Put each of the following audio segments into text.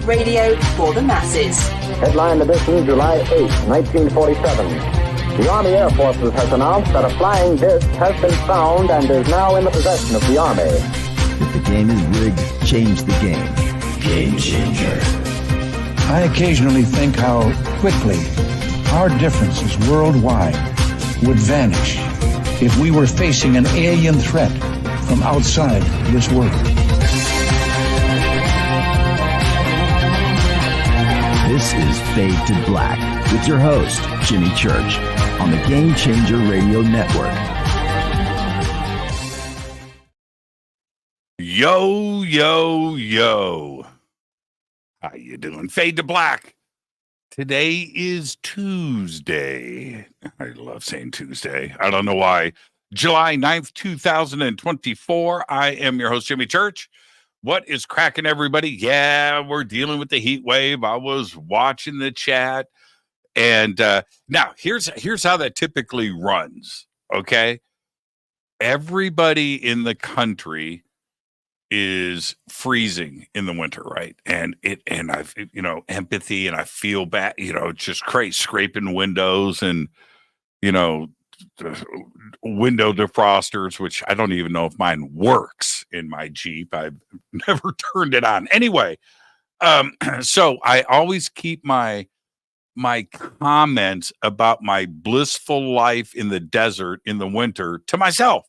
Talk radio for the masses. Headline edition, July 8, 1947. The Army Air Forces has announced that a flying disc has been found and is now in the possession of the Army. If the game is rigged, change the game. Game changer. I occasionally think how quickly our differences worldwide would vanish if we were facing an alien threat from outside this world. This is Fade to Black with your host, Jimmy Church, on the Game Changer Radio Network. Yo, yo, yo. How you doing? Fade to Black. Today is Tuesday. I love saying Tuesday. I don't know why. July 9th, 2024. I am your host, Jimmy Church. What is cracking, everybody? Yeah, we're dealing with the heat wave. I was watching the chat. And now, here's how that typically runs, okay? Everybody in the country is freezing in the winter, right? And I've, empathy, and I feel bad, just crazy, scraping windows and, window defrosters, which I don't even know if mine works in my Jeep. I've never turned it on. Anyway, so I always keep my comments about my blissful life in the desert in the winter to myself.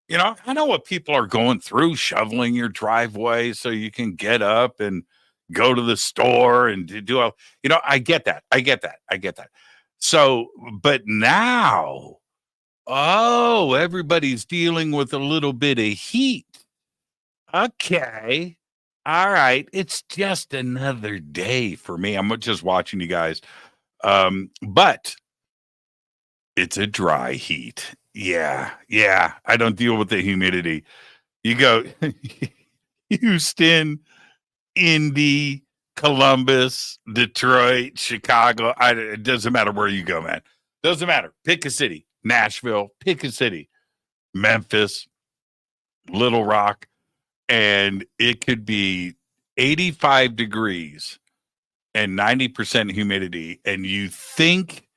I know what people are going through, shoveling your driveway so you can get up and go to the store and do I get that. So, but now, everybody's dealing with a little bit of heat. Okay. All right. It's just another day for me. I'm just watching you guys. But it's a dry heat. Yeah. I don't deal with the humidity. You go Houston, Indy, Columbus, Detroit, Chicago. It doesn't matter where you go, man. Doesn't matter. Pick a city. Nashville, pick a city. Memphis, Little Rock. And it could be 85 degrees and 90% humidity. And you think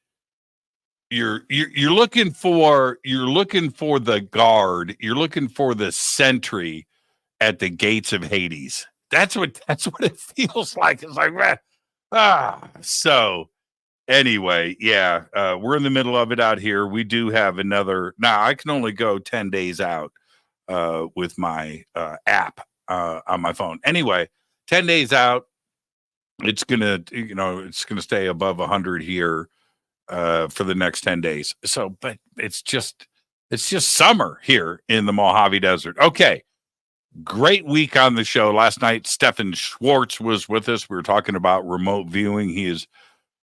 you're looking for the guard, you're looking for the sentry at the gates of Hades. That's what it feels like. It's like, man. So anyway, yeah, we're in the middle of it out here. We do have another. Now I can only go 10 days out with my app on my phone. Anyway, 10 days out. It's gonna stay above 100 here for the next 10 days. So, but it's just summer here in the Mojave Desert. Okay. Great week on the show. Last night, Stefan Schwartz was with us. We were talking about remote viewing. He is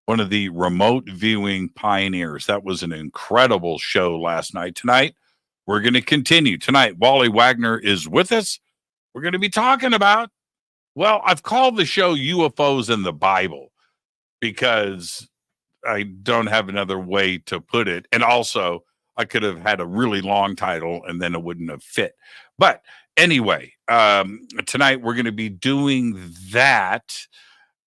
one of the remote viewing pioneers. That was an incredible show last night. Tonight, we're going to continue. Tonight, Wally Wagner is with us. We're going to be talking about, I've called the show UFOs in the Bible because I don't have another way to put it. And also, I could have had a really long title and then it wouldn't have fit. But anyway, tonight we're going to be doing that.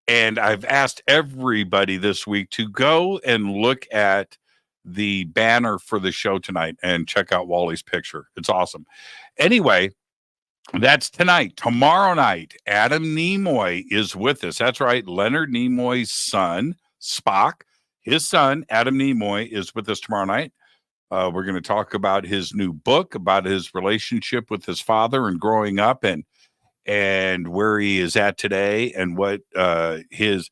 And I've asked everybody this week to go and look at the banner for the show tonight and check out Wally's picture. It's awesome. Anyway, that's tonight. Tomorrow night, Adam Nimoy is with us. That's right. Leonard Nimoy's son, Spock, his son, Adam Nimoy, is with us tomorrow night. We're going to talk about his new book, about his relationship with his father and growing up and where he is at today and what his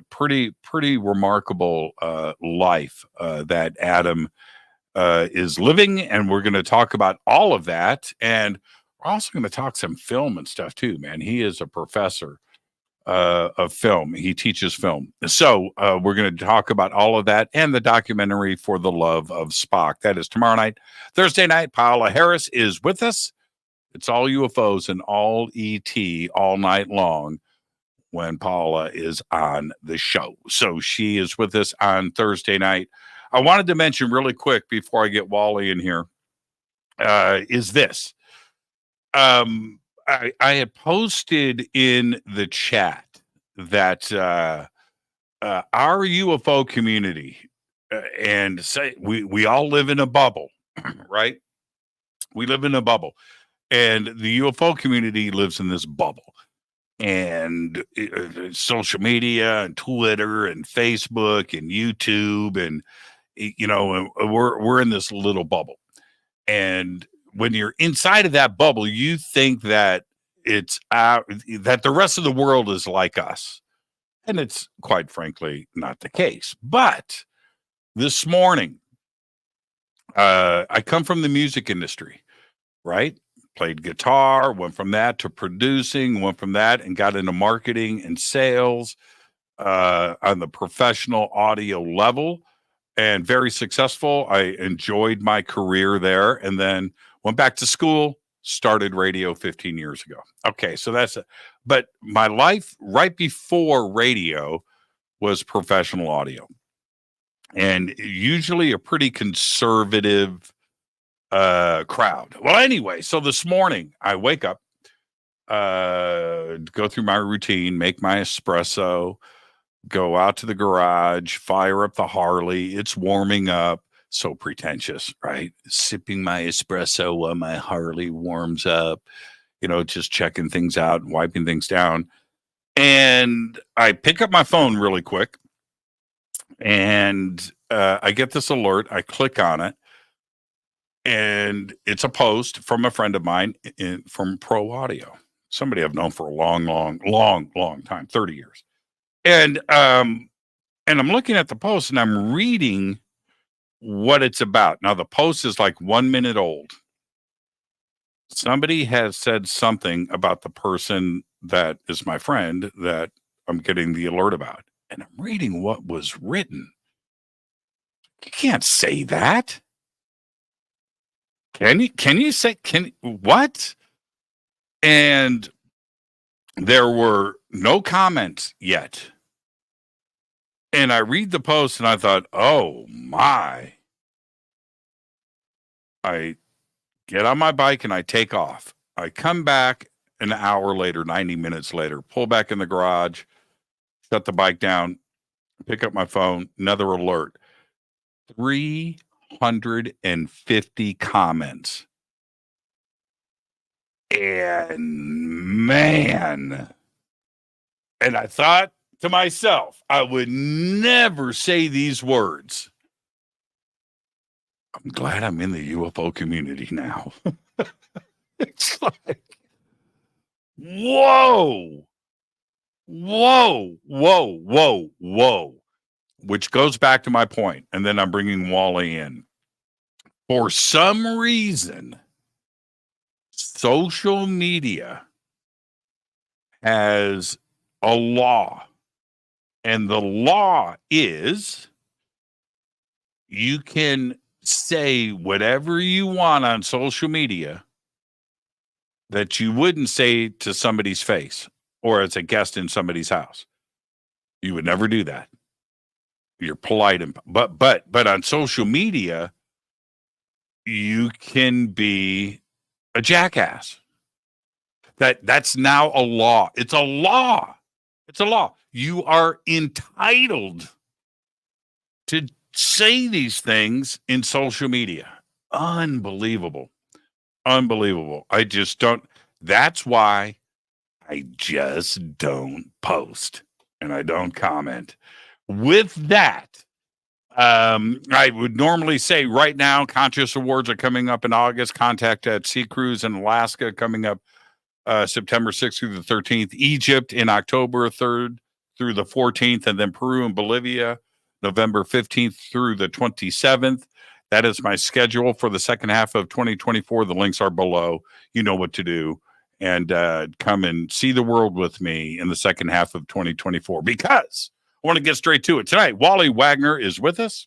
pretty remarkable life that Adam is living. And we're going to talk about all of that. And we're also going to talk some film and stuff too, man. He is a professor of film. He teaches film. So we're going to talk about all of that and the documentary For the Love of Spock. That is tomorrow night. Thursday night, Paola Harris is with us. It's all UFOs and all ET all night long when Paola is on the show. So she is with us on Thursday night. I wanted to mention really quick before I get Wally in here is this. I had posted in the chat that our UFO community and say we all live in a bubble, right? We live in a bubble, and the UFO community lives in this bubble. And social media and Twitter and Facebook and YouTube and we're in this little bubble. And when you're inside of that bubble, you think that that the rest of the world is like us. And it's quite frankly not the case. But this morning, I come from the music industry, right? Played guitar, went from that to producing, went from that and got into marketing and sales on the professional audio level, and very successful. I enjoyed my career there, and then went back to school, started radio 15 years ago. Okay, so that's it. But my life right before radio was professional audio, and usually a pretty conservative crowd. Well, anyway, so this morning I wake up, go through my routine, make my espresso, go out to the garage, fire up the Harley. It's warming up. So pretentious, right? Sipping my espresso while my Harley warms up, just checking things out and wiping things down. And I pick up my phone really quick, and I get this alert. I click on it, and it's a post from a friend of mine from Pro Audio, somebody I've known for a long time, 30 years. And I'm looking at the post, and I'm reading what it's about. Now, the post is like 1 minute old. Somebody has said something about the person that is my friend that I'm getting the alert about. And I'm reading what was written. You can't say that. Can you say what? And there were no comments yet. And I read the post and I thought, oh my. I get on my bike and I take off. I come back an hour later, 90 minutes later, pull back in the garage, shut the bike down, pick up my phone, another alert. 350 comments. And man, and I thought to myself, I would never say these words. I'm glad I'm in the UFO community now. It's like, whoa, which goes back to my point. And then I'm bringing Wally in. For some reason, social media has a law. And the law is you can say whatever you want on social media that you wouldn't say to somebody's face or as a guest in somebody's house. You would never do that. You're polite, but on social media, you can be a jackass. That's now a law. It's a law. It's a law. You are entitled to say these things in social media. Unbelievable. I just don't. That's why I just don't post and I don't comment. With that, I would normally say right now, Conscious Awards are coming up in August. Contact at Sea Cruise in Alaska coming up September 6th through the 13th. Egypt in October 3rd through the 14th. And then Peru and Bolivia, November 15th through the 27th. That is my schedule for the second half of 2024. The links are below. You know what to do. And come and see the world with me in the second half of 2024, because I want to get straight to it. Tonight, Wally Wagner is with us.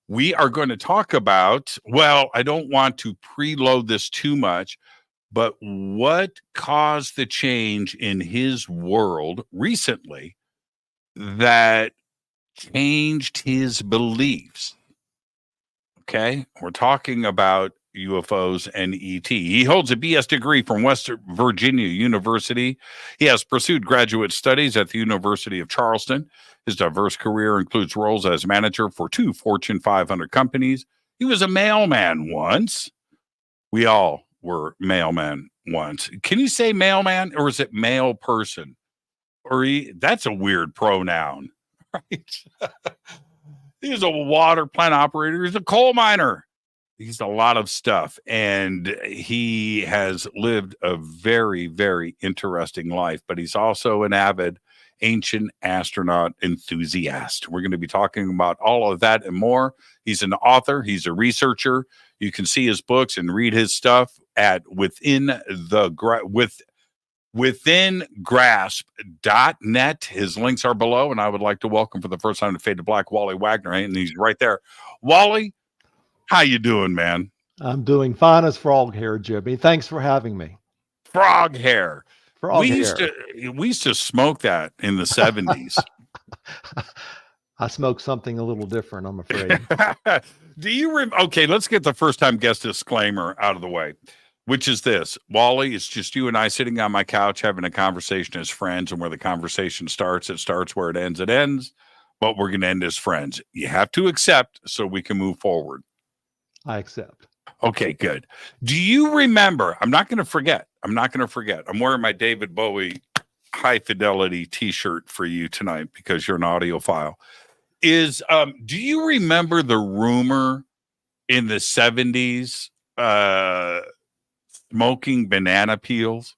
We are going to talk about, well, I don't want to preload this too much, but what caused the change in his world recently that changed his beliefs. Okay, we're talking about UFOs and ET. He holds a BS degree from West Virginia University. He has pursued graduate studies at the University of Charleston. His diverse career includes roles as manager for 2 Fortune 500 companies. He was a mailman once. We all were mailmen once. Can you say mailman, or is it mail person? That's a weird pronoun, right? He's a water plant operator. He's a coal miner. He's a lot of stuff. And he has lived a very, very interesting life, but he's also an avid ancient astronaut enthusiast. We're going to be talking about all of that and more. He's an author. He's a researcher. You can see his books and read his stuff at withingrasp.net. His links are below, and I would like to welcome for the first time to Fade to Black, Wally Wagner, and he's right there. Wally, how you doing, man? I'm doing fine as frog hair, Jimmy. Thanks for having me. Frog hair. Frog hair. We used to smoke that in the 70s. I smoke something a little different, I'm afraid. Do you okay, let's get the first time guest disclaimer out of the way, which is this. Wally, it's just you and I sitting on my couch having a conversation as friends, and where the conversation starts, it starts. Where it ends. But we're going to end as friends. You have to accept so we can move forward. I accept. Okay, good. Do you remember? I'm not going to forget. I'm wearing my David Bowie high fidelity t-shirt for you tonight because you're an audiophile. Do you remember the rumor in the 70s smoking banana peels?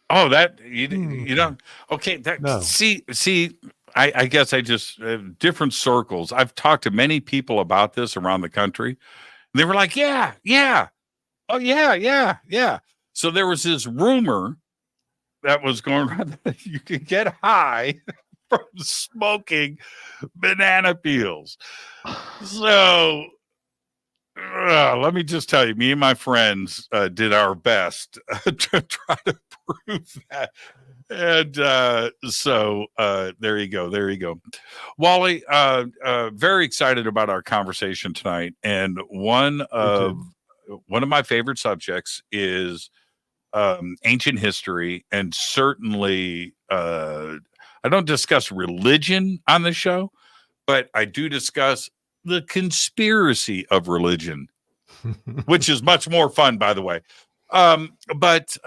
Oh, that you don't. Okay, that No. see. I guess I just different circles. I've talked to many people about this around the country. And they were like, yeah. Oh, yeah. So there was this rumor that was going around that you could get high from smoking banana peels. So let me just tell you, me and my friends did our best to try to prove that. And so there you go. Wally, very excited about our conversation tonight. And one of my favorite subjects is ancient history, and certainly I don't discuss religion on the show, but I do discuss the conspiracy of religion, which is much more fun, by the way. But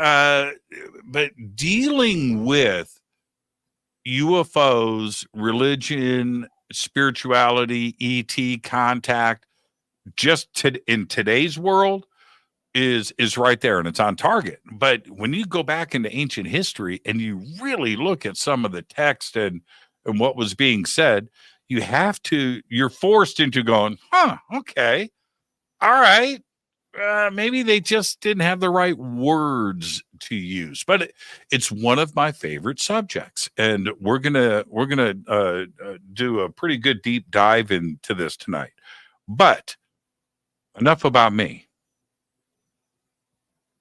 dealing with UFOs, religion, spirituality, ET contact, just in today's world is right there, and it's on target. But when you go back into ancient history and you really look at some of the text and what was being said, you're forced into going, okay, all right. Maybe they just didn't have the right words to use, but it's one of my favorite subjects, and we're gonna do a pretty good deep dive into this tonight. But enough about me.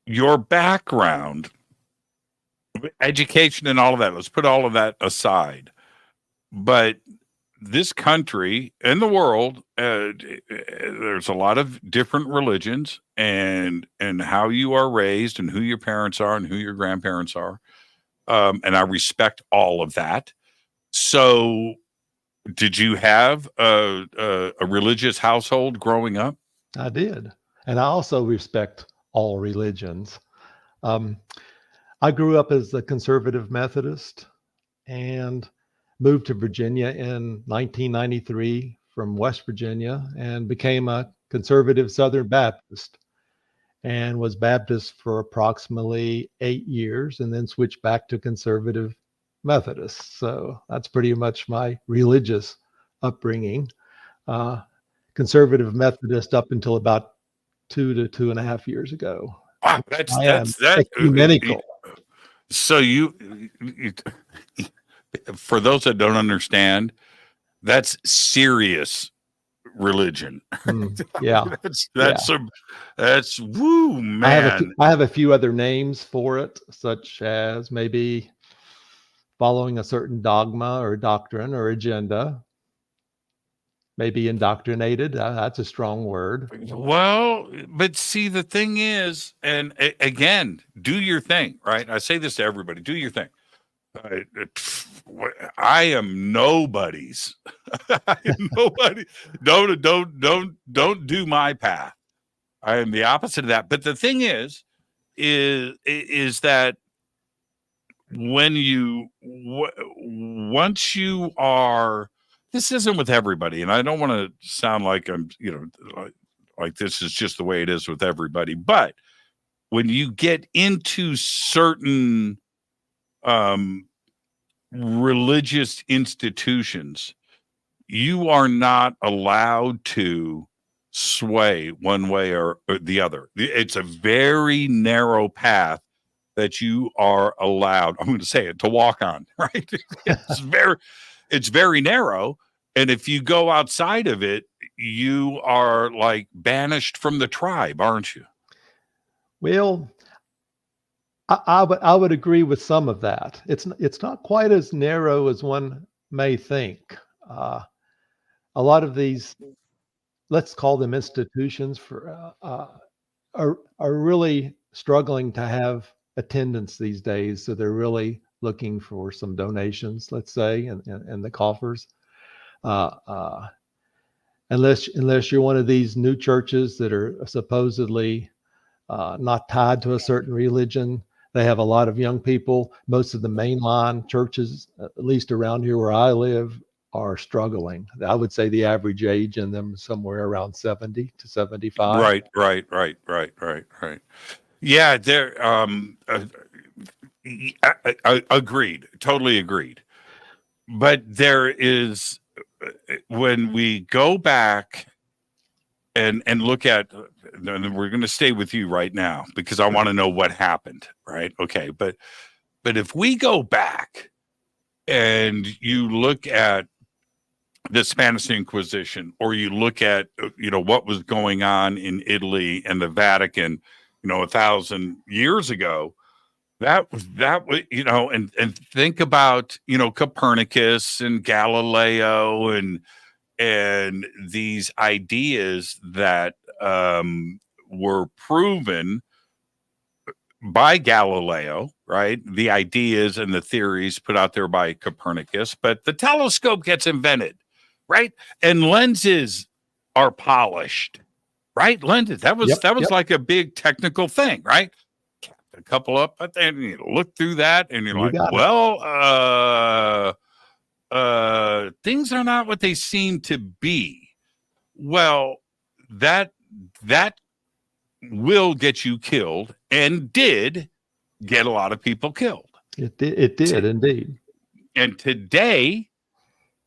Your background, education, and all of that. Let's put all of that aside. But this country and the world, there's a lot of different religions, and how you are raised and who your parents are and who your grandparents are. And I respect all of that. So did you have a religious household growing up? I did. And I also respect all religions. I grew up as a conservative Methodist and moved to Virginia in 1993 from West Virginia and became a conservative Southern Baptist, and was Baptist for approximately 8 years, and then switched back to conservative Methodist. So that's pretty much my religious upbringing. Conservative Methodist up until about 2 to 2.5 years ago. Wow, that's ecumenical. So you for those that don't understand, that's serious religion. Yeah. that's woo, man. I have a few other names for it, such as maybe following a certain dogma or doctrine or agenda, maybe indoctrinated. That's a strong word. Well, but see, the thing is, and again, do your thing, right? I say this to everybody: do your thing. I am nobody's. I am nobody. Don't do my path. I am the opposite of that. But the thing is that when once you are, this isn't with everybody, and I don't want to sound like I'm, like this is just the way it is with everybody. But when you get into certain religious institutions, you are not allowed to sway one way or the other. It's a very narrow path that you are allowed, I'm going to say it, to walk on, right? It's very narrow. And if you go outside of it, you are like banished from the tribe, aren't you? Well, I would agree with some of that. It's not quite as narrow as one may think. A lot of these, let's call them institutions, are really struggling to have attendance these days. So they're really looking for some donations, let's say, in the coffers. Unless you're one of these new churches that are supposedly not tied to a certain religion. They have a lot of young people. Most of the mainline churches, at least around here where I live, are struggling. I would say the average age in them is somewhere around 70 to 75. Right. Yeah, they're agreed, totally agreed. But there is, when we go back and look at, and we're going to stay with you right now because I want to know what happened, right? Okay, but if we go back and you look at the Spanish Inquisition, or you look at what was going on in Italy and the Vatican, 1,000 years ago, that was and think about Copernicus and Galileo and these ideas that were proven by Galileo, right? The ideas and the theories put out there by Copernicus, but the telescope gets invented, right? And lenses are polished, right? Lenses. That was Yep. like a big technical thing, right? A couple up, but then you look through that and you're like, well, things are not what they seem to be. Well, that will get you killed, and did get a lot of people killed. It did indeed. And today,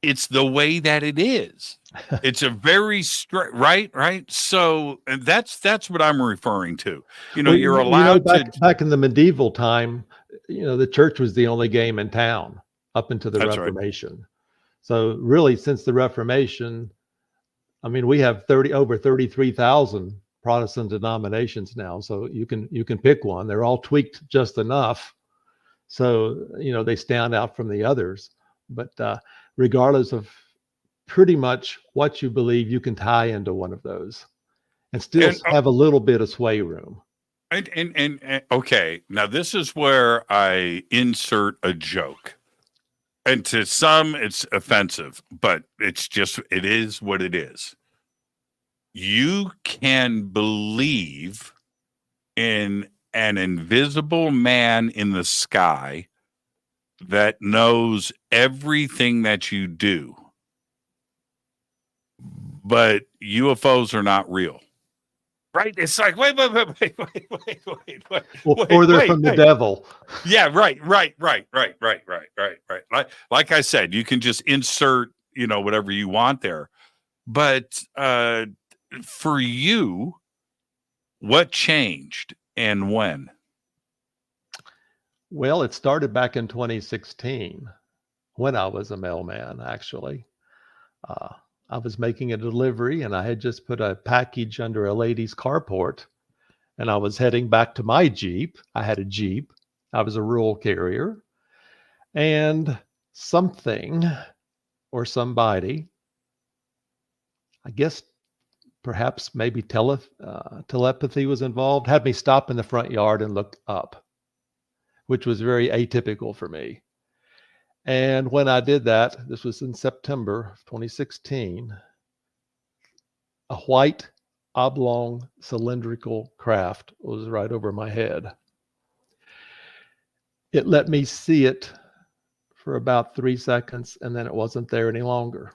it's the way that it is. It's a very right. So, and that's what I'm referring to. You're allowed back in the medieval time. The church was the only game in town up until the Reformation. Right. So really, since the Reformation, I mean, we have over 33,000 Protestant denominations now. So you can pick one. They're all tweaked just enough, so they stand out from the others. But regardless of pretty much what you believe, you can tie into one of those and still have a little bit of sway room. And okay, now this is where I insert a joke. And to some, it's offensive, but it is what it is. You can believe in an invisible man in the sky that knows everything that you do, but UFOs are not real. Right? It's like, wait. Or they're from the devil. Yeah, right. Like I said, you can just insert, whatever you want there. But for you, what changed and when? Well, it started back in 2016 when I was a mailman, actually. I was making a delivery and I had just put a package under a lady's carport, and I was heading back to my Jeep. I had a Jeep. I was a rural carrier, and something or somebody I guess perhaps maybe telepathy was involved, had me stop in the front yard and look up, which was very atypical for me. And when I did that, this was in September of 2016, a white oblong cylindrical craft was right over my head. It let me see it for about 3 seconds, and then it wasn't there any longer.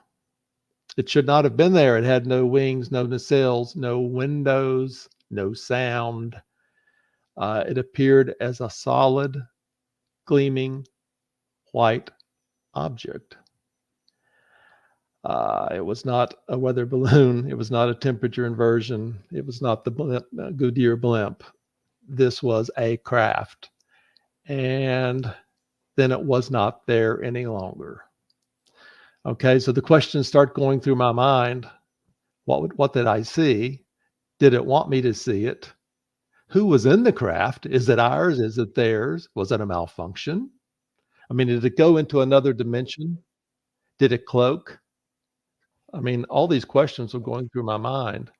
It should not have been there. It had no wings, no nacelles, no windows, no sound. It appeared as a solid, gleaming, white object. It was not a weather balloon. It was not a temperature inversion. It was not the Goodyear blimp. This was a craft. And then it was not there any longer. Okay, so the questions start going through my mind. What did I see? Did it want me to see it? Who was in the craft? Is it ours? Is it theirs? Was it a malfunction? I mean, did it go into another dimension? Did it cloak? I mean, all these questions were going through my mind.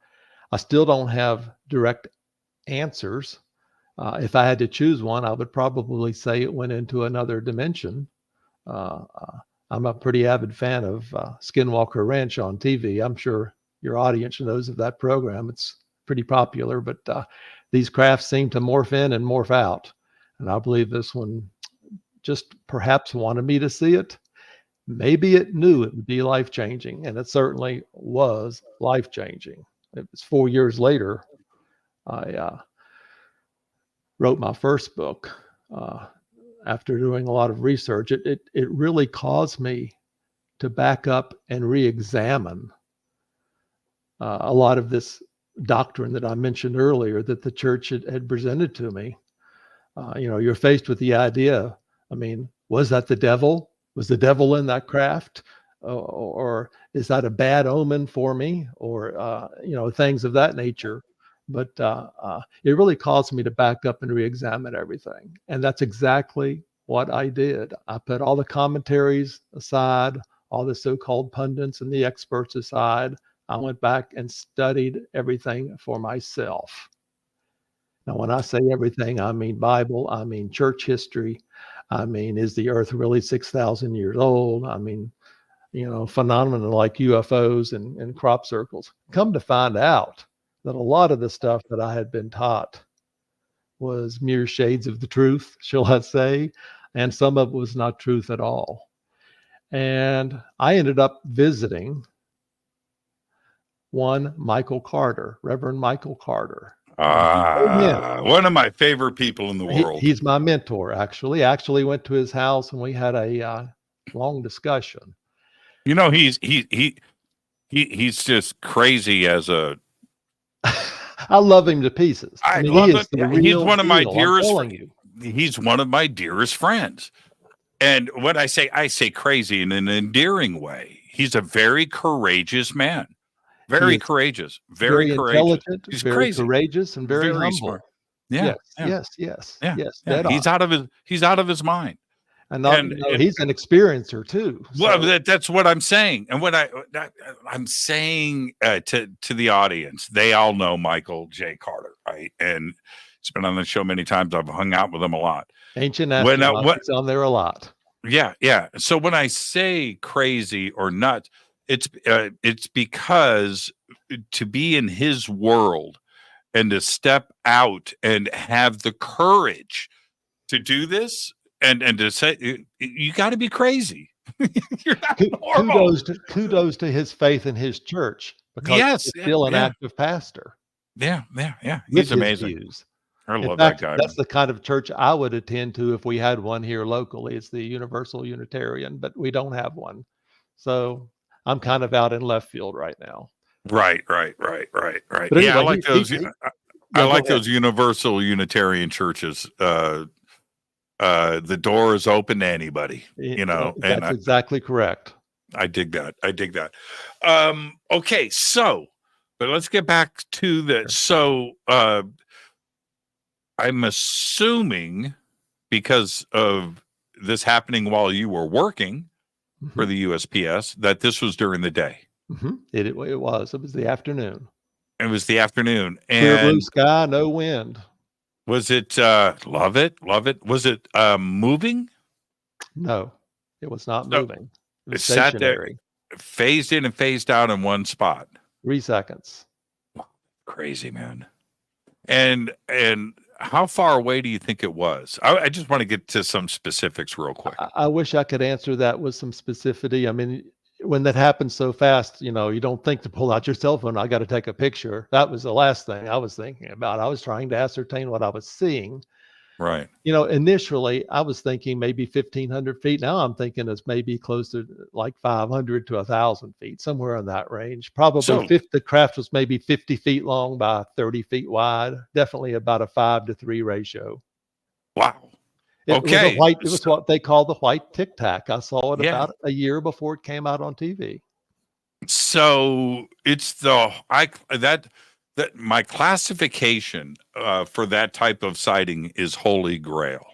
I still don't have direct answers. If I had to choose one, I would probably say it went into another dimension. I'm a pretty avid fan of Skinwalker Ranch on TV. I'm sure your audience knows of that program. It's pretty popular, but these crafts seem to morph in and morph out. And I believe this one just perhaps wanted me to see it. Maybe it knew it would be life-changing, and it certainly was life-changing. It was 4 years later, I wrote my first book. After doing a lot of research, it really caused me to back up and re-examine a lot of this doctrine that I mentioned earlier that the church had presented to me. You're faced with the idea, I mean, was that the devil? Was the devil in that craft? Or is that a bad omen for me? Or, things of that nature. But it really caused me to back up and re-examine everything. And that's exactly what I did. I put all the commentaries aside, all the so-called pundits and the experts aside. I went back and studied everything for myself. Now, when I say everything, I mean Bible, I mean church history. I mean, is the earth really 6,000 years old? I mean, phenomena like UFOs and crop circles. Come to find out that a lot of the stuff that I had been taught was mere shades of the truth, shall I say, and some of it was not truth at all. And I ended up visiting one Michael Carter, Reverend Michael Carter. One of my favorite people in the world. He's my mentor, actually. I actually went to his house and we had a long discussion. He's just crazy as a. I love him to pieces. I mean, love he is him. the He's real one of my deal, dearest. I'm telling you. He's one of my dearest friends. And when I say crazy in an endearing way. He's a very courageous man. Very courageous. Very intelligent. He's very crazy. Courageous and very humble. Smart. Yeah. Yes. Yeah. Dead on. He's out of his mind. And he's an experiencer too. So. Well, that's what I'm saying. And what I'm saying to the audience, they all know Michael J. Carter, right? And he's been on the show many times. I've hung out with him a lot. Ancient astronauts on there a lot. Yeah. So when I say crazy or nuts, it's because to be in his world and to step out and have the courage to do this. And to say you got to be crazy. You're not normal. Kudos to his faith in his church because he's still an active pastor. Yeah. He's amazing. I love that guy. That's the kind of church I would attend to if we had one here locally. It's the Universal Unitarian, but we don't have one. So I'm kind of out in left field right now. Right. But anyway, I like those. I like those Universal Unitarian churches. The door is open to anybody, That's exactly correct. I dig that. Okay. But let's get back to this. So, I'm assuming because of this happening while you were working for the USPS, that this was during the day. It was. It was the afternoon. It was the afternoon. Clear blue And sky, no wind. was it, love it? Love it. Was it moving? No, it was not So moving. It it was sat there, stationary. phased in and phased out in one spot. 3 seconds. Crazy, man. And how far away do you think it was? I just want to get to some specifics real quick. I wish I could answer that with some specificity. I mean, when that happens so fast, you don't think to pull out your cell phone. I got to take a picture. That was the last thing I was thinking about. I was trying to ascertain what I was seeing. Right. Initially I was thinking maybe 1,500 feet. Now I'm thinking it's maybe close to like 500 to 1,000 feet, somewhere in that range. Probably So- the craft was maybe 50 feet long by 30 feet wide. Definitely about a 5-to-3 ratio. Wow. It was Okay. it was what they call the white tic tac. I saw it Yeah. about a year before it came out on TV. So it's that my classification for that type of sighting is Holy Grail.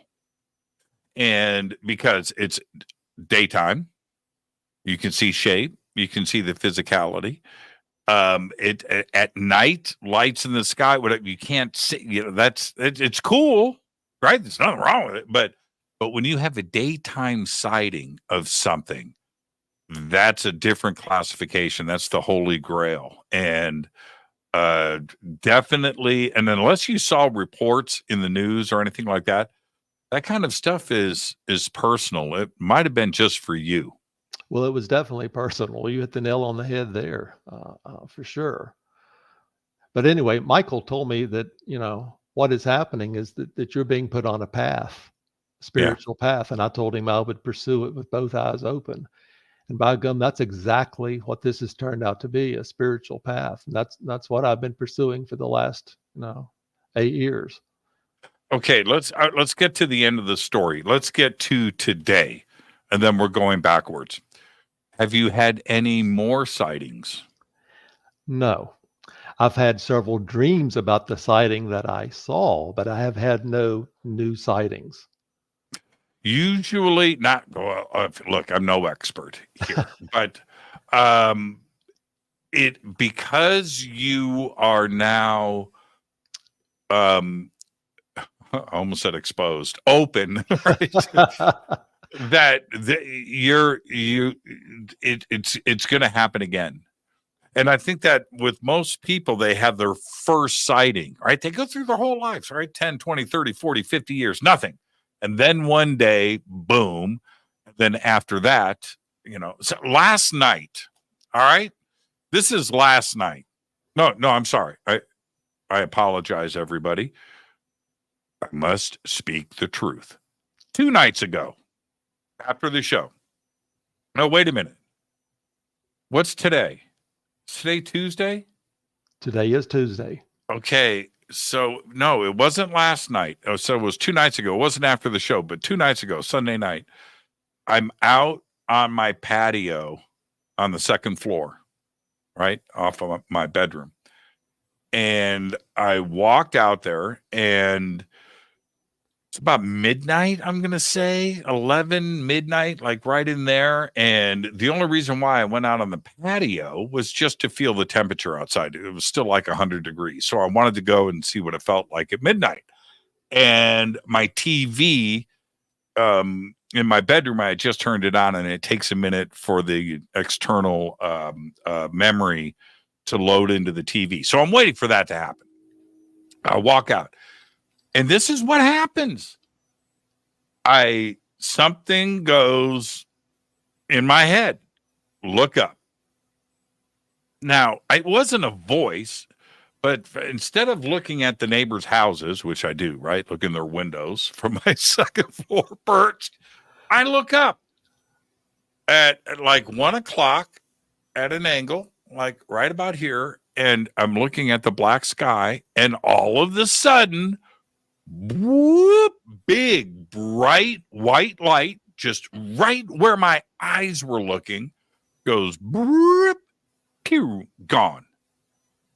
And because it's daytime, you can see shape, you can see the physicality. It at night, lights in the sky, whatever, you can't see, it's cool, right? There's nothing wrong with it. But when you have a daytime sighting of something, that's a different classification. That's the Holy Grail. And definitely, and unless you saw reports in the news or anything like that, that kind of stuff is personal. It might have been just for you. Well, it was definitely personal. You hit the nail on the head there, for sure. But anyway, Michael told me that, what is happening is that you're being put on a path, spiritual path. And I told him I would pursue it with both eyes open. And by gum, that's exactly what this has turned out to be, a spiritual path. And that's what I've been pursuing for the last, 8 years. Okay, let's get to the end of the story. Let's get to today, and then we're going backwards. Have you had any more sightings? No. I've had several dreams about the sighting that I saw, but I have had no new sightings. Usually not. Well, look, I'm no expert here, but because you are now, I almost said exposed, open, right? It's going to happen again. And I think that with most people, they have their first sighting, right? They go through their whole lives, right? 10, 20, 30, 40, 50 years, nothing. And then one day, boom. Then after that, so last night, all right? This is last night. No, I'm sorry. I apologize, everybody. I must speak the truth. 2 nights ago, after the show. No, wait a minute. What's today? Is today Tuesday? Today is Tuesday. Okay. So, no, it wasn't last night. Oh, so it was 2 nights ago. It wasn't after the show, but 2 nights ago, Sunday night. I'm out on my patio on the second floor, right off of my bedroom. And I walked out there, and it's about midnight, I'm going to say 11 midnight, like right in there. And the only reason why I went out on the patio was just to feel the temperature outside. It was still like 100 degrees. So I wanted to go and see what it felt like at midnight. And my TV in my bedroom, I had just turned it on, and it takes a minute for the external memory to load into the TV. So I'm waiting for that to happen. I walk out. And this is what happens. Something goes in my head. Look up. Now, it wasn't a voice, but instead of looking at the neighbors' houses, which I do, right? Look in their windows from my second floor perch, I look up at like 1 o'clock at an angle, like right about here. And I'm looking at the black sky, and all of a sudden, whoop, big, bright white light, just right where my eyes were looking, goes, whoop, pew, gone.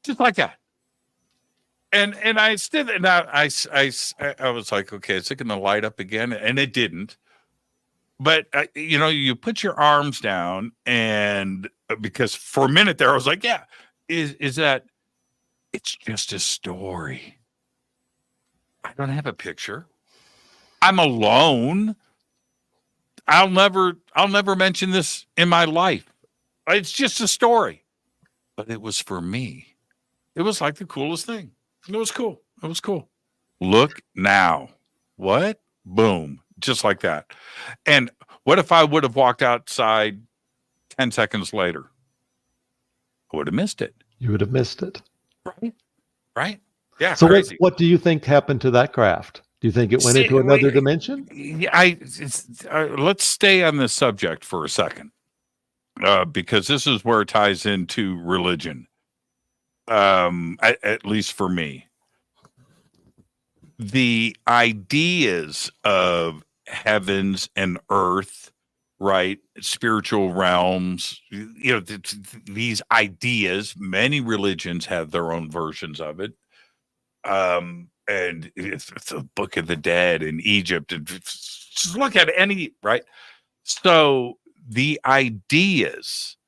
Just like that. And I stood, and I was like, okay, it's going to light up again. And it didn't. But, you put your arms down, and because for a minute there I was like, yeah, is that it's just a story. I don't have a picture. I'm alone. I'll never mention this in my life. It's just a story. But it was for me. It was like the coolest thing. It was cool. It was cool. Look now. What? Boom. Just like that. And what if I would have walked outside 10 seconds later? I would have missed it. You would have missed it. Right? Yeah. So crazy. what do you think happened to that craft? Do you think it went into another dimension? Let's stay on this subject for a second, because this is where it ties into religion, at least for me. The ideas of heavens and earth, right? Spiritual realms, these ideas, many religions have their own versions of it. And it's the Book of the Dead in Egypt. And just look at any, right? So the ideas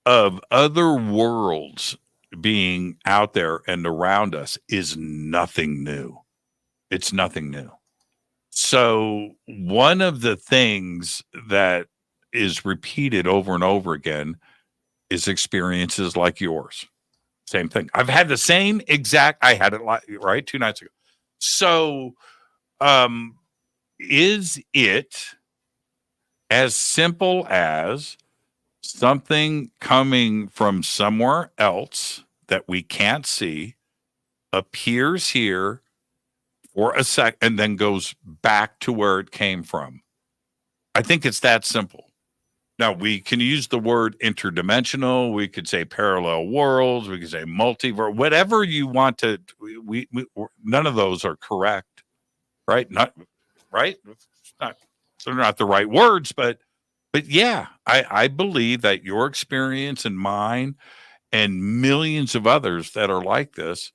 of other worlds being out there and around us is nothing new. It's nothing new. So one of the things that is repeated over and over again is experiences like yours. Same thing. I've had the same exact, I had it right 2 nights ago. So, is it as simple as something coming from somewhere else that we can't see, appears here for a sec, and then goes back to where it came from? I think it's that simple. Now, we can use the word interdimensional. We could say parallel worlds. We could say multiverse, whatever you want to. We none of those are correct, right? Not right. They're not the right words, but yeah, I believe that your experience and mine and millions of others that are like this,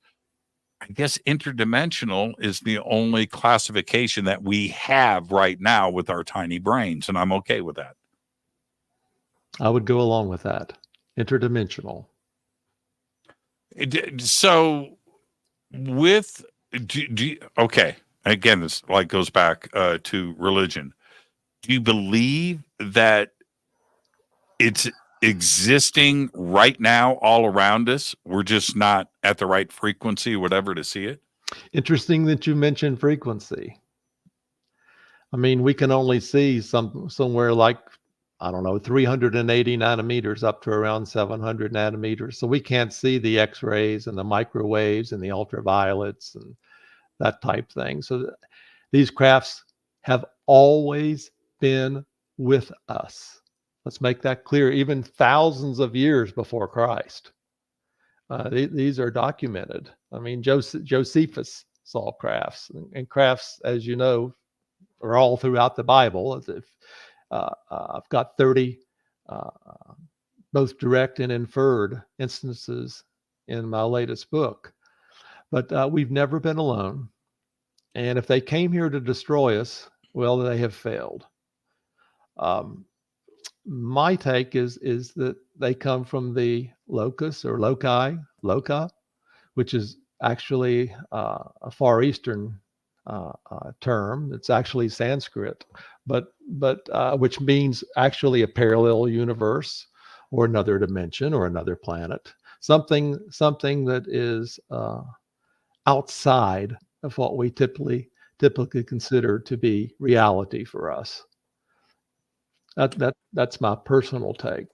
I guess interdimensional is the only classification that we have right now with our tiny brains, and I'm okay with that. I would go along with that. Interdimensional. So with, okay, again, this like goes back to religion. Do you believe that it's existing right now all around us? We're just not at the right frequency, whatever, to see it? Interesting that you mentioned frequency. I mean, we can only see somewhere like, I don't know, 380 nanometers up to around 700 nanometers. So we can't see the X-rays and the microwaves and the ultraviolets and that type thing. So these crafts have always been with us. Let's make that clear. Even thousands of years before Christ, these are documented. I mean, Josephus saw crafts, and crafts, as you know, are all throughout the Bible. As if I've got 30 both direct and inferred instances in my latest book. But we've never been alone. And if they came here to destroy us, well, they have failed. My take is that they come from the locus or loca, which is actually a Far Eastern term. It's actually Sanskrit, but which means actually a parallel universe or another dimension or another planet, something that is outside of what we typically consider to be reality for us. That's my personal take.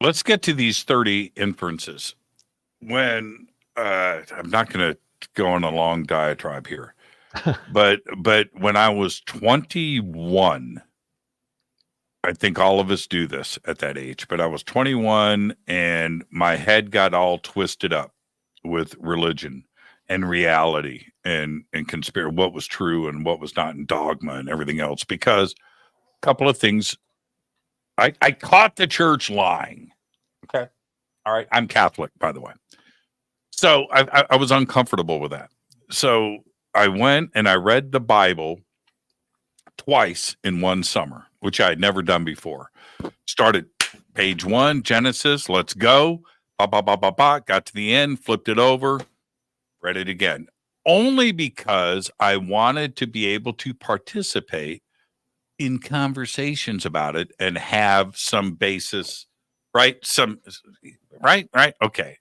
Let's get to these 30 inferences. When I'm not going to go on a long diatribe here, but when I was 21, I think all of us do this at that age, but I was 21 and my head got all twisted up with religion and reality and conspiracy, what was true and what was not, and dogma and everything else, because a couple of things. I caught the church lying. Okay. All right. I'm Catholic, by the way. So I was uncomfortable with that. So I went and I read the Bible twice in one summer, which I had never done before. Started Page 1, Genesis, let's go. Got to the end, flipped it over, read it again. Only because I wanted to be able to participate in conversations about it and have some basis, right? Right. Okay.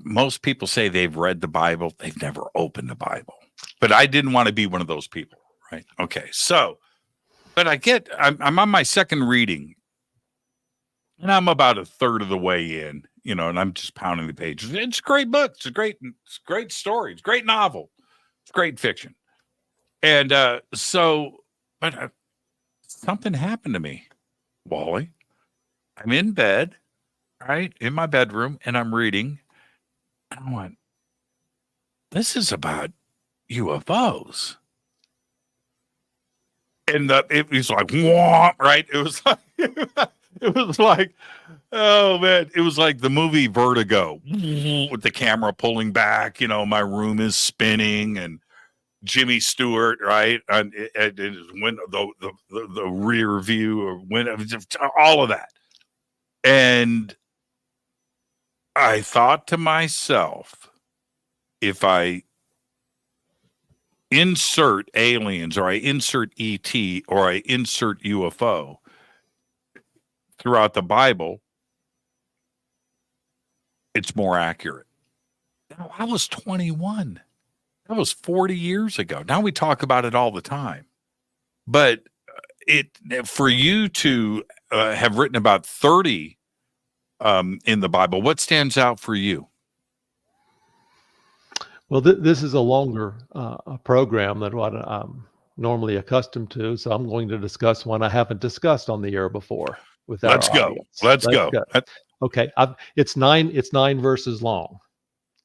Most people say they've read the Bible. They've never opened the Bible. But I didn't want to be one of those people, right? Okay. So, but I'm on my second reading. And I'm about a third of the way in, and I'm just pounding the pages. It's a great book. It's a great story. It's a great novel. It's great fiction. And something happened to me, Wally. I'm in bed, right, in my bedroom, and I'm reading. And I went, this is about UFOs. And it was like, wah, right? It was like... It was like, oh man, it was like the movie Vertigo with the camera pulling back, my room is spinning and Jimmy Stewart, right? And it went the rear view or all of that. And I thought to myself, if I insert aliens or I insert ET or I insert UFO throughout the Bible, it's more accurate. Now, I was 21. That was 40 years ago. Now we talk about it all the time. But for you to have written about 30 in the Bible, what stands out for you? Well, this is a longer program than what I'm normally accustomed to, so I'm going to discuss one I haven't discussed on the air before. Let's go. Okay, it's nine verses long,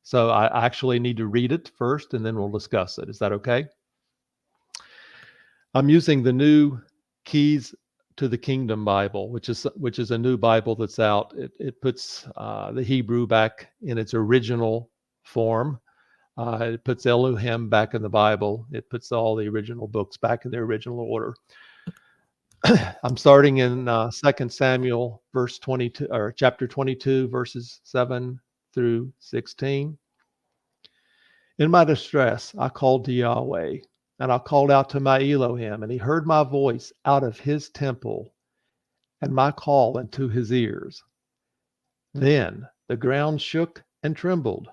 so I actually need to read it first, and then we'll discuss it. Is that okay? I'm using the New Keys to the Kingdom Bible, which is a new Bible that's out. It puts the Hebrew back in its original form. It puts Elohim back in the Bible. It puts all the original books back in their original order. I'm starting in 2 Samuel verse 22 or chapter 22 verses 7 through 16. In my distress, I called to Yahweh, and I called out to my Elohim, and he heard my voice out of his temple and my call into his ears. Then the ground shook and trembled.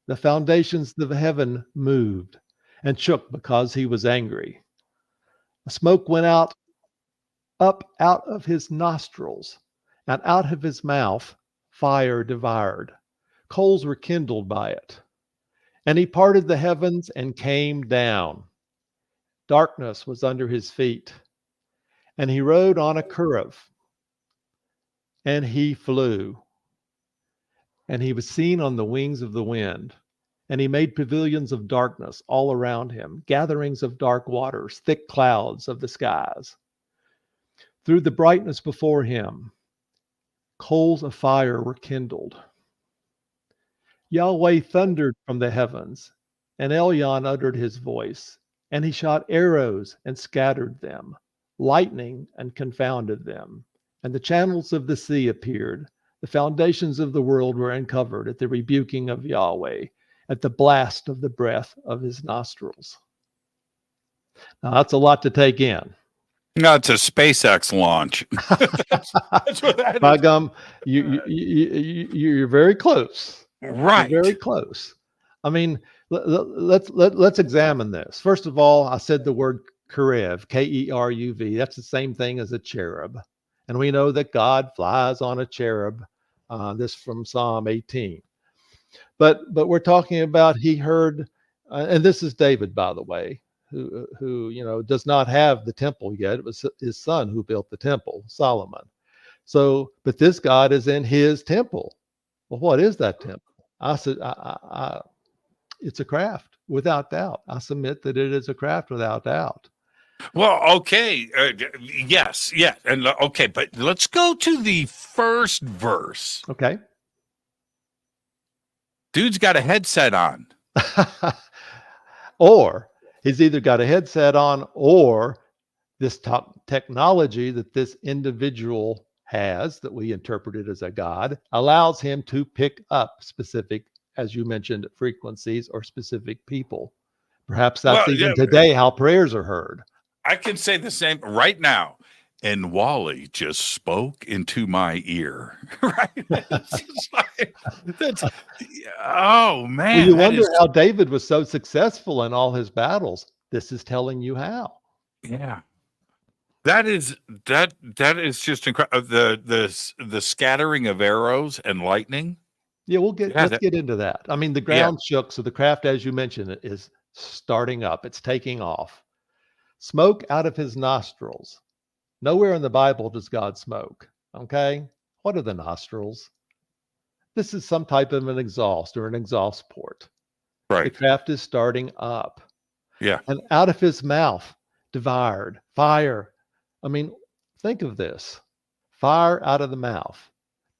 The foundations of heaven moved and shook because he was angry. Smoke went up out of his nostrils, and out of his mouth fire devoured. Coals were kindled by it. And he parted the heavens and came down. Darkness was under his feet. And he rode on a cherub, and he flew. And he was seen on the wings of the wind. And he made pavilions of darkness all around him, gatherings of dark waters, thick clouds of the skies. Through the brightness before him, coals of fire were kindled. Yahweh thundered from the heavens, and Elyon uttered his voice, and he shot arrows and scattered them, lightning and confounded them. And the channels of the sea appeared. The foundations of the world were uncovered at the rebuking of Yahweh, at the blast of the breath of his nostrils. Now, that's a lot to take in. No, it's a SpaceX launch. That's what that By is. gum, you're very close. Right. You're very close. I mean, let's examine this. First of all, I said the word Keruv, K-E-R-U-V. That's the same thing as a cherub. And we know that God flies on a cherub. This from Psalm 18. But we're talking about he heard, and this is David, by the way, who does not have the temple yet. It was his son who built the temple, Solomon. So, but this God is in his temple. Well, what is that temple? I said, it's a craft, without doubt. I submit that it is a craft, without doubt. Well, okay. Yes. Yeah. And okay, but let's go to the first verse. Okay. Dude's got a headset on. Or he's either got a headset on, or this top technology that this individual has, that we interpreted as a God, allows him to pick up specific, as you mentioned, frequencies or specific people. Perhaps that's Well, even yeah, today how prayers are heard. I can say the same right now. And Wally just spoke into my ear. Right? It's just like, that's, oh Well, man, you that wonder is, how David was so successful in all his battles. This is telling you how. yeah. That is just incredible. The scattering of arrows and lightning. Yeah, Yeah, let's get into that. I mean, the yeah, ground shook, so the craft, as you mentioned, is starting up. It's taking off. Smoke out of his nostrils. Nowhere in the Bible does God smoke. Okay, what are the nostrils? This is some type of an exhaust or an exhaust port. The right. craft is starting up, Yeah, and out of his mouth devoured fire. I mean, think of this: fire out of the mouth.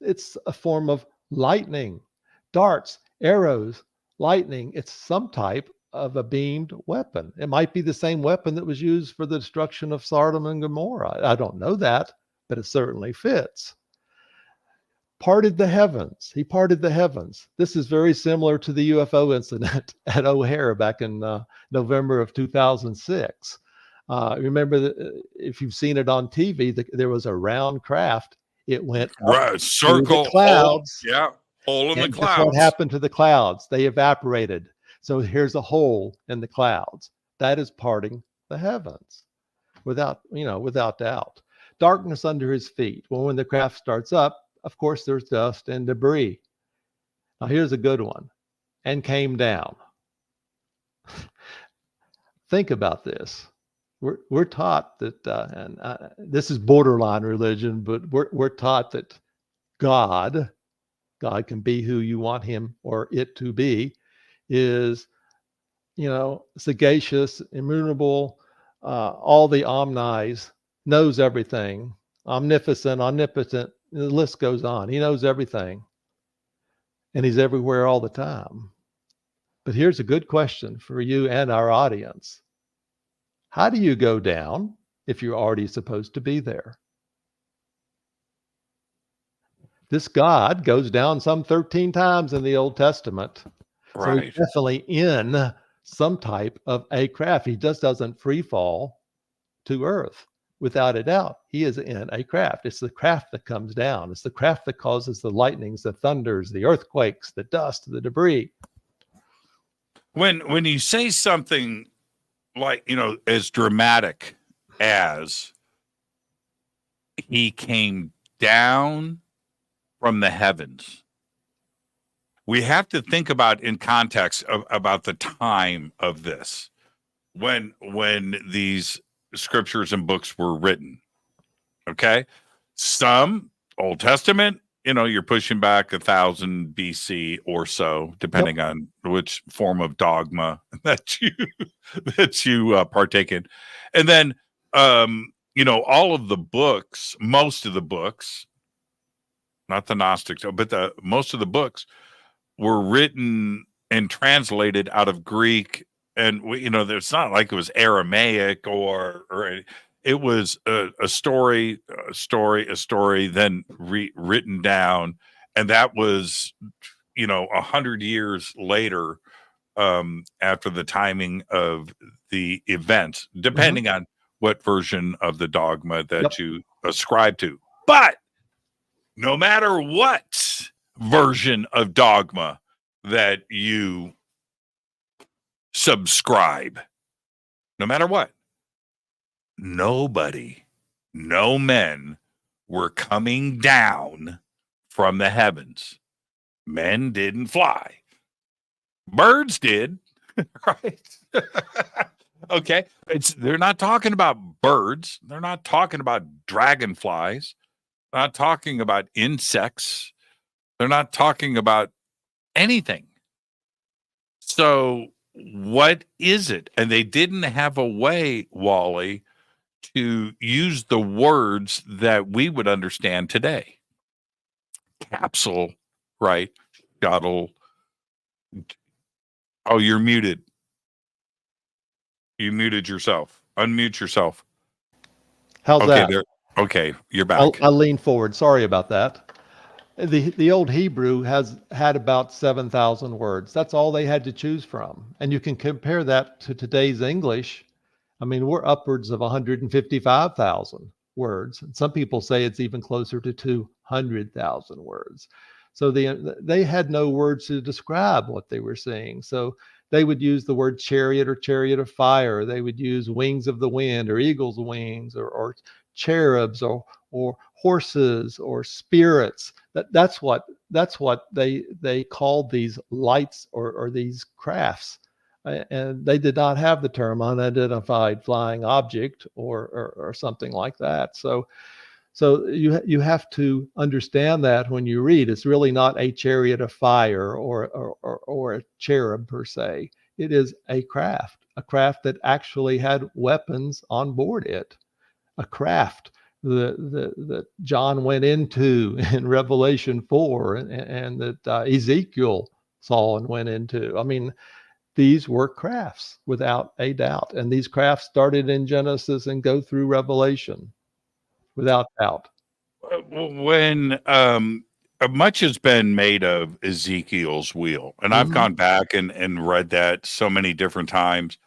It's a form of lightning, darts, arrows, lightning. It's some type of a beamed weapon. It might be the same weapon that was used for the destruction of Sodom and Gomorrah. I don't know that, but it certainly fits. Parted the heavens. He parted the heavens. This is very similar to the UFO incident at O'Hare back in November of 2006. Remember, if you've seen it on TV, there was a round craft. It went up right. through Circle, the clouds. hole in the And guess what clouds. happened to the clouds? They evaporated. So here's a hole in the clouds. That is parting the heavens, without doubt. Darkness under his feet. Well, when the craft starts up, of course, there's dust and debris. Now, here's a good one. And came down. Think about this. We're taught that, and this is borderline religion, but we're taught that God can be who you want him or it to be, is, sagacious, immutable, all the omnis, knows everything, omnificent, omnipotent. The list goes on. He knows everything, and he's everywhere all the time. But here's a good question for you and our audience. How do you go down if you're already supposed to be there? This God goes down some 13 times in the Old Testament. So Right. he's definitely in some type of a craft. He just doesn't free fall to earth. Without a doubt, he is in a craft. It's the craft that comes down. It's the craft that causes the lightnings, the thunders, the earthquakes, the dust, the debris. When you say something like, as dramatic as he came down from the heavens, we have to think about in context about the time of this, when these scriptures and books were written. Okay, some Old Testament, you're pushing back 1000 BC or so, depending on which form of dogma that you partake in, and then all of the books, most of the books, not the Gnostics, but most of the books were written and translated out of Greek, and it's not like it was Aramaic or it was a story, then written down, and that was 100 years later, after the timing of the event, depending on what version of the dogma that you ascribe to. But no matter what version of dogma that you subscribe, no matter what, no men were coming down from the heavens. Men didn't fly. Birds did, right? Okay. They're not talking about birds. They're not talking about dragonflies. They're not talking about insects. They're not talking about anything. So what is it? And they didn't have a way, Wally, to use the words that we would understand today. Capsule, right? Shuttle. Oh, you're muted. You muted yourself. Unmute yourself. How's that? There. Okay, you're back. I leaned forward. Sorry about that. The old Hebrew had about 7,000 words. That's all they had to choose from. And you can compare that to today's English. I mean, we're upwards of 155,000 words. And some people say it's even closer to 200,000 words. So they had no words to describe what they were seeing. So they would use the word chariot or chariot of fire. They would use wings of the wind or eagle's wings or cherubs or horses or spirits. That's what they called these lights or these crafts. And they did not have the term unidentified flying object or something like that. So you have to understand that when you read, it's really not a chariot of fire or a cherub per se. It is a craft that actually had weapons on board it, a craft that John went into in Revelation 4 and that Ezekiel saw and went into. I mean, these were crafts without a doubt. And these crafts started in Genesis and go through Revelation without doubt. When much has been made of Ezekiel's wheel, and I've gone back and read that so many different times,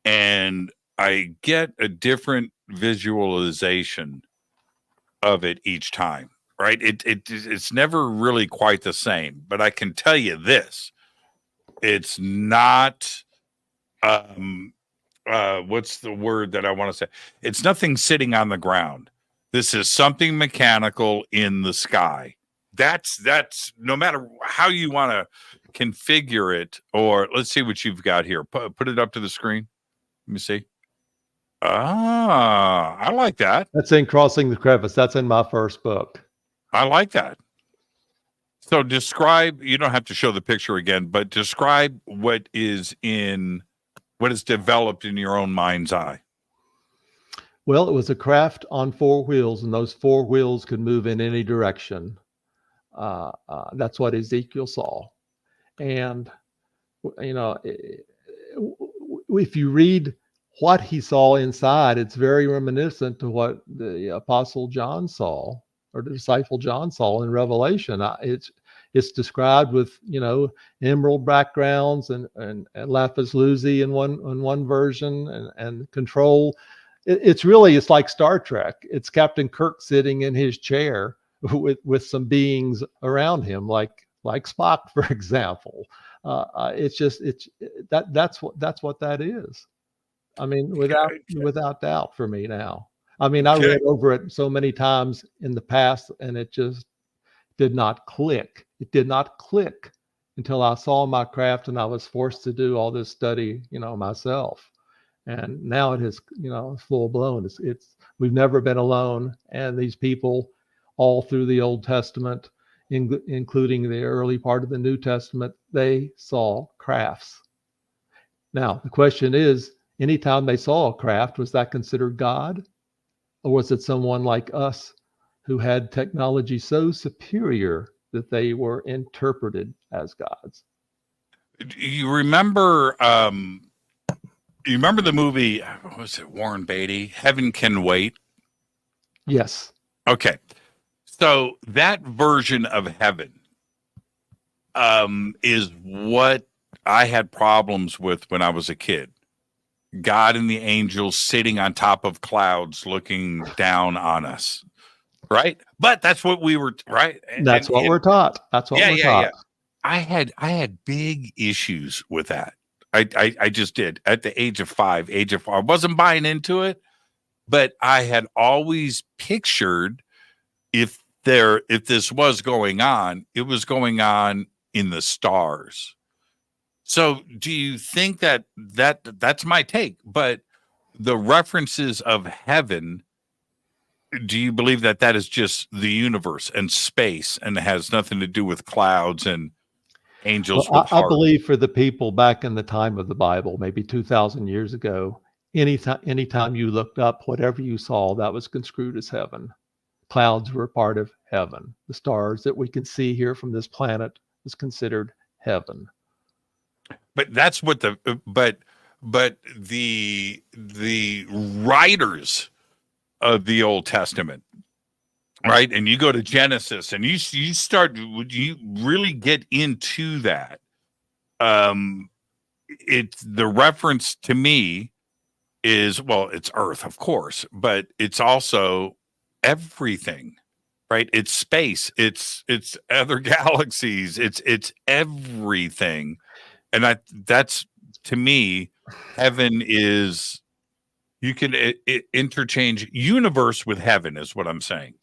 and I get a different visualization of it each time, right? It's never really quite the same, but I can tell you this. It's not, what's the word that I want to say? It's nothing sitting on the ground. This is something mechanical in the sky. That's no matter how you want to configure it, or let's see what you've got here. Put it up to the screen. Let me see. Ah, I like that. That's in Crossing the Crevice. That's in my first book. I like that. So describe, you don't have to show the picture again, but describe what is developed in your own mind's eye. Well, it was a craft on four wheels, and those four wheels could move in any direction. That's what Ezekiel saw. And, you know, if you read what he saw inside, it's very reminiscent to what the Apostle John saw, or the disciple John saw in Revelation. It's described with, you know, emerald backgrounds and lapis lazuli in one version and control. It's like Star Trek. It's Captain Kirk sitting in his chair with some beings around him, like Spock, for example. That's what that is. I mean, without doubt for me now. I mean, I read over it so many times in the past, and it just did not click. It did not click until I saw my craft and I was forced to do all this study, you know, myself. And now it is, you know, full blown. We've never been alone. And these people all through the Old Testament, including the early part of the New Testament, they saw crafts. Now, the question is, anytime they saw a craft, was that considered God? Or was it someone like us who had technology so superior that they were interpreted as gods? You remember the movie, what was it, Warren Beatty, Heaven Can Wait? Yes. Okay. So that version of heaven is what I had problems with when I was a kid. God and the angels sitting on top of clouds looking down on us, right? But that's what we were, right? That's what we're taught. That's what we're taught. Yeah. I had big issues with that. I just did at the age of 5. I wasn't buying into it, but I had always pictured if this was going on, it was going on in the stars. So do you think that's my take, but the references of heaven, do you believe that is just the universe and space and it has nothing to do with clouds and angels? Well, I believe for the people back in the time of the Bible, maybe 2,000 years ago, anytime you looked up, whatever you saw, that was construed as heaven. Clouds were part of heaven. The stars that we can see here from this planet is considered heaven. But that's what the writers of the Old Testament, right? And you go to Genesis, and you start. Would you really get into that? It's the reference to me is, well, it's Earth, of course, but it's also everything, right? It's space, it's other galaxies, it's everything. And that's to me, heaven is, you can interchange universe with heaven is what I'm saying.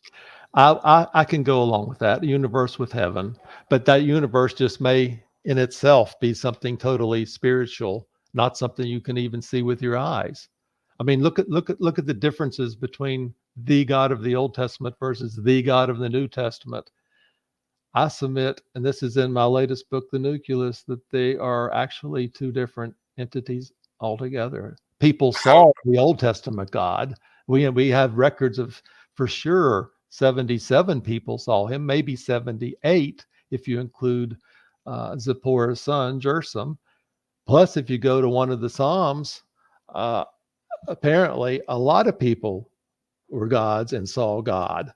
I can go along with that, universe with heaven, but that universe just may in itself be something totally spiritual, not something you can even see with your eyes. I mean, look at the differences between the God of the Old Testament versus the God of the New Testament. I submit, and this is in my latest book, The Nucleus, that they are actually two different entities altogether. People saw the Old Testament God. We have records of, for sure, 77 people saw him, maybe 78 if you include Zipporah's son, Jersum. Plus, if you go to one of the Psalms, apparently a lot of people were gods and saw God.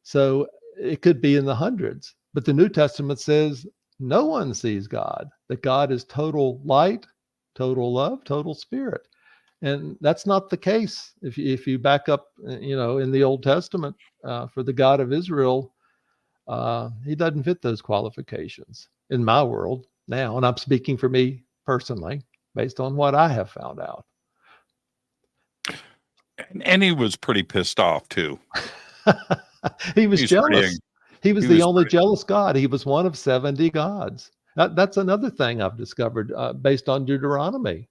So it could be in the hundreds. But the New Testament says no one sees God, that God is total light, total love, total spirit. And that's not the case. If you back up, in the Old Testament, for the God of Israel, he doesn't fit those qualifications in my world now. And I'm speaking for me personally, based on what I have found out. And he was pretty pissed off too. He was jealous. He was the only jealous God. He was one of 70 gods. That's another thing I've discovered based on Deuteronomy.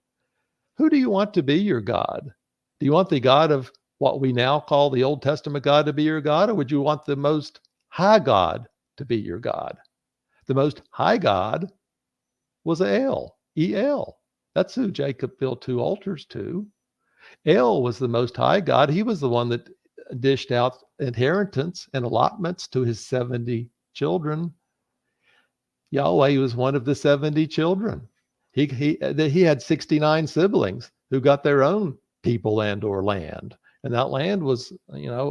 Who do you want to be your God? Do you want the God of what we now call the Old Testament God to be your God, or would you want the Most High God to be your God? The Most High God was El, E-L. That's who Jacob built 2 altars to. El was the Most High God. He was the one that dished out inheritance and allotments to his 70 children. Yahweh was one of the 70 children. He had 69 siblings who got their own people and or land. And that land was,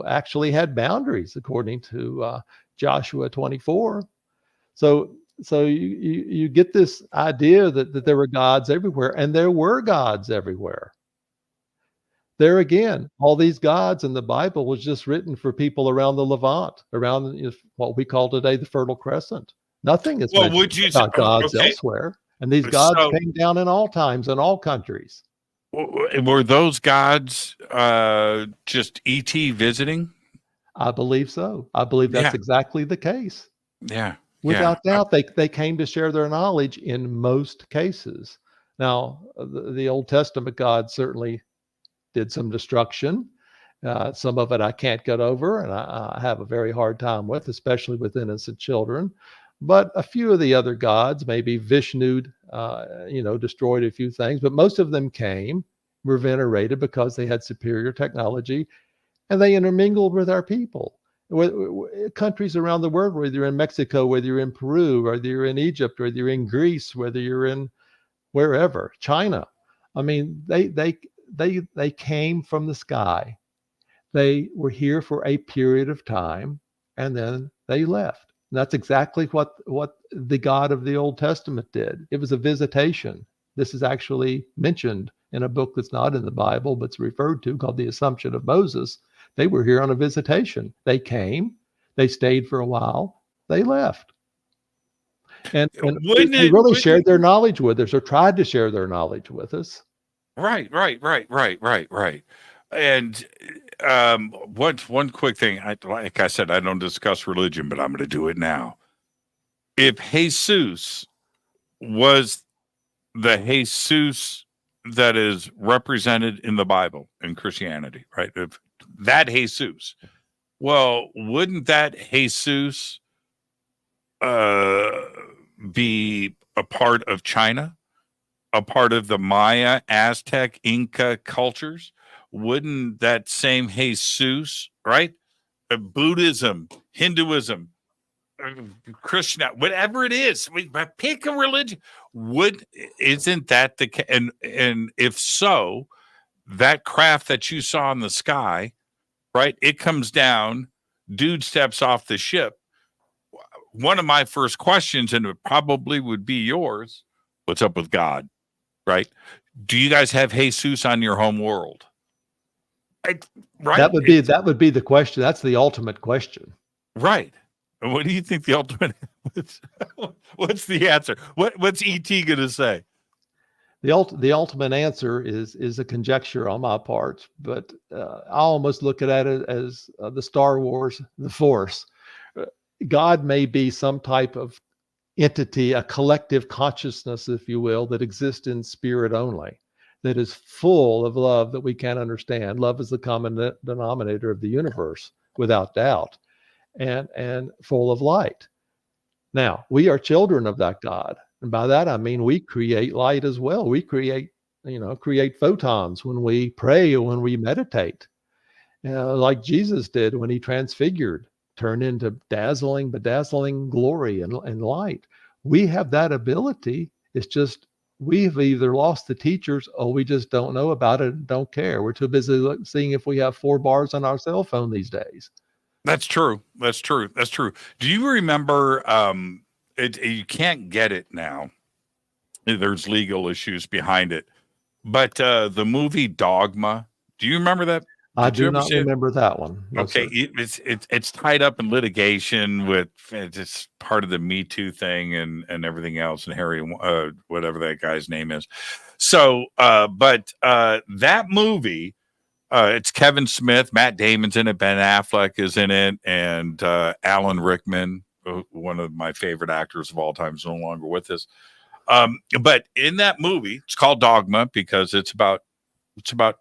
actually had boundaries according to Joshua 24. So you get this idea that there were gods everywhere, and there were gods everywhere. There again, all these gods in the Bible was just written for people around the Levant, around what we call today the Fertile Crescent. Nothing is mentioned about gods elsewhere. And these gods came down in all times, in all countries. Were those gods just ET visiting? I believe so. I believe that's exactly the case. Yeah. Without doubt, they came to share their knowledge in most cases. Now, the Old Testament gods certainly did some destruction. Some of it I can't get over, and I have a very hard time with, especially with innocent children. But a few of the other gods, maybe Vishnu, destroyed a few things, but most of them were venerated because they had superior technology, and they intermingled with our people. Countries around the world, whether you're in Mexico, whether you're in Peru, whether you're in Egypt, whether you're in Greece, whether you're in wherever, China. I mean, they came from the sky. They were here for a period of time, and then they left. And that's exactly what the God of the Old Testament did. It was a visitation. This is actually mentioned in a book that's not in the Bible, but it's referred to, called The Assumption of Moses. They were here on a visitation. They came, they stayed for a while, they left. And they really shared their knowledge with us, or tried to share their knowledge with us. Right. And one quick thing, like I said, I don't discuss religion, but I'm going to do it now. If Jesus was the Jesus that is represented in the Bible in Christianity, right? If that Jesus, well, wouldn't that Jesus be a part of China, a part of the Maya, Aztec, Inca cultures? Wouldn't that same Jesus, right? Buddhism, Hinduism, Christian, whatever it is, pick a religion. Isn't that the and if so, that craft that you saw in the sky, right? It comes down, dude steps off the ship. One of my first questions, and it probably would be yours, what's up with God, right? Do you guys have Jesus on your home world? Right? That would be the question. That's the ultimate question. Right. And what do you think the ultimate what's the answer? What's ET going to say? The ultimate answer is a conjecture on my part, but I almost look at it as the Star Wars, the Force. God may be some type of entity, a collective consciousness, if you will, that exists in spirit only, that is full of love that we can't understand. Love is the common denominator of the universe, without doubt, and full of light. Now, we are children of that God. And by that, I mean, we create light as well. We create photons when we pray or when we meditate, like Jesus did when he transfigured, turned into bedazzling glory and light. We have that ability. It's just we've either lost the teachers or we just don't know about it and don't care. We're too busy seeing if we have 4 bars on our cell phone these days. That's true. Do you remember, you can't get it now. There's legal issues behind it. But the movie Dogma, do you remember that? I do not remember that one. No, okay, it's tied up in litigation with it's part of the Me Too thing and everything else, and Harry, whatever that guy's name is. So, but that movie, it's Kevin Smith, Matt Damon's in it, Ben Affleck is in it, and Alan Rickman, one of my favorite actors of all time, is no longer with us. But in that movie, it's called Dogma because it's about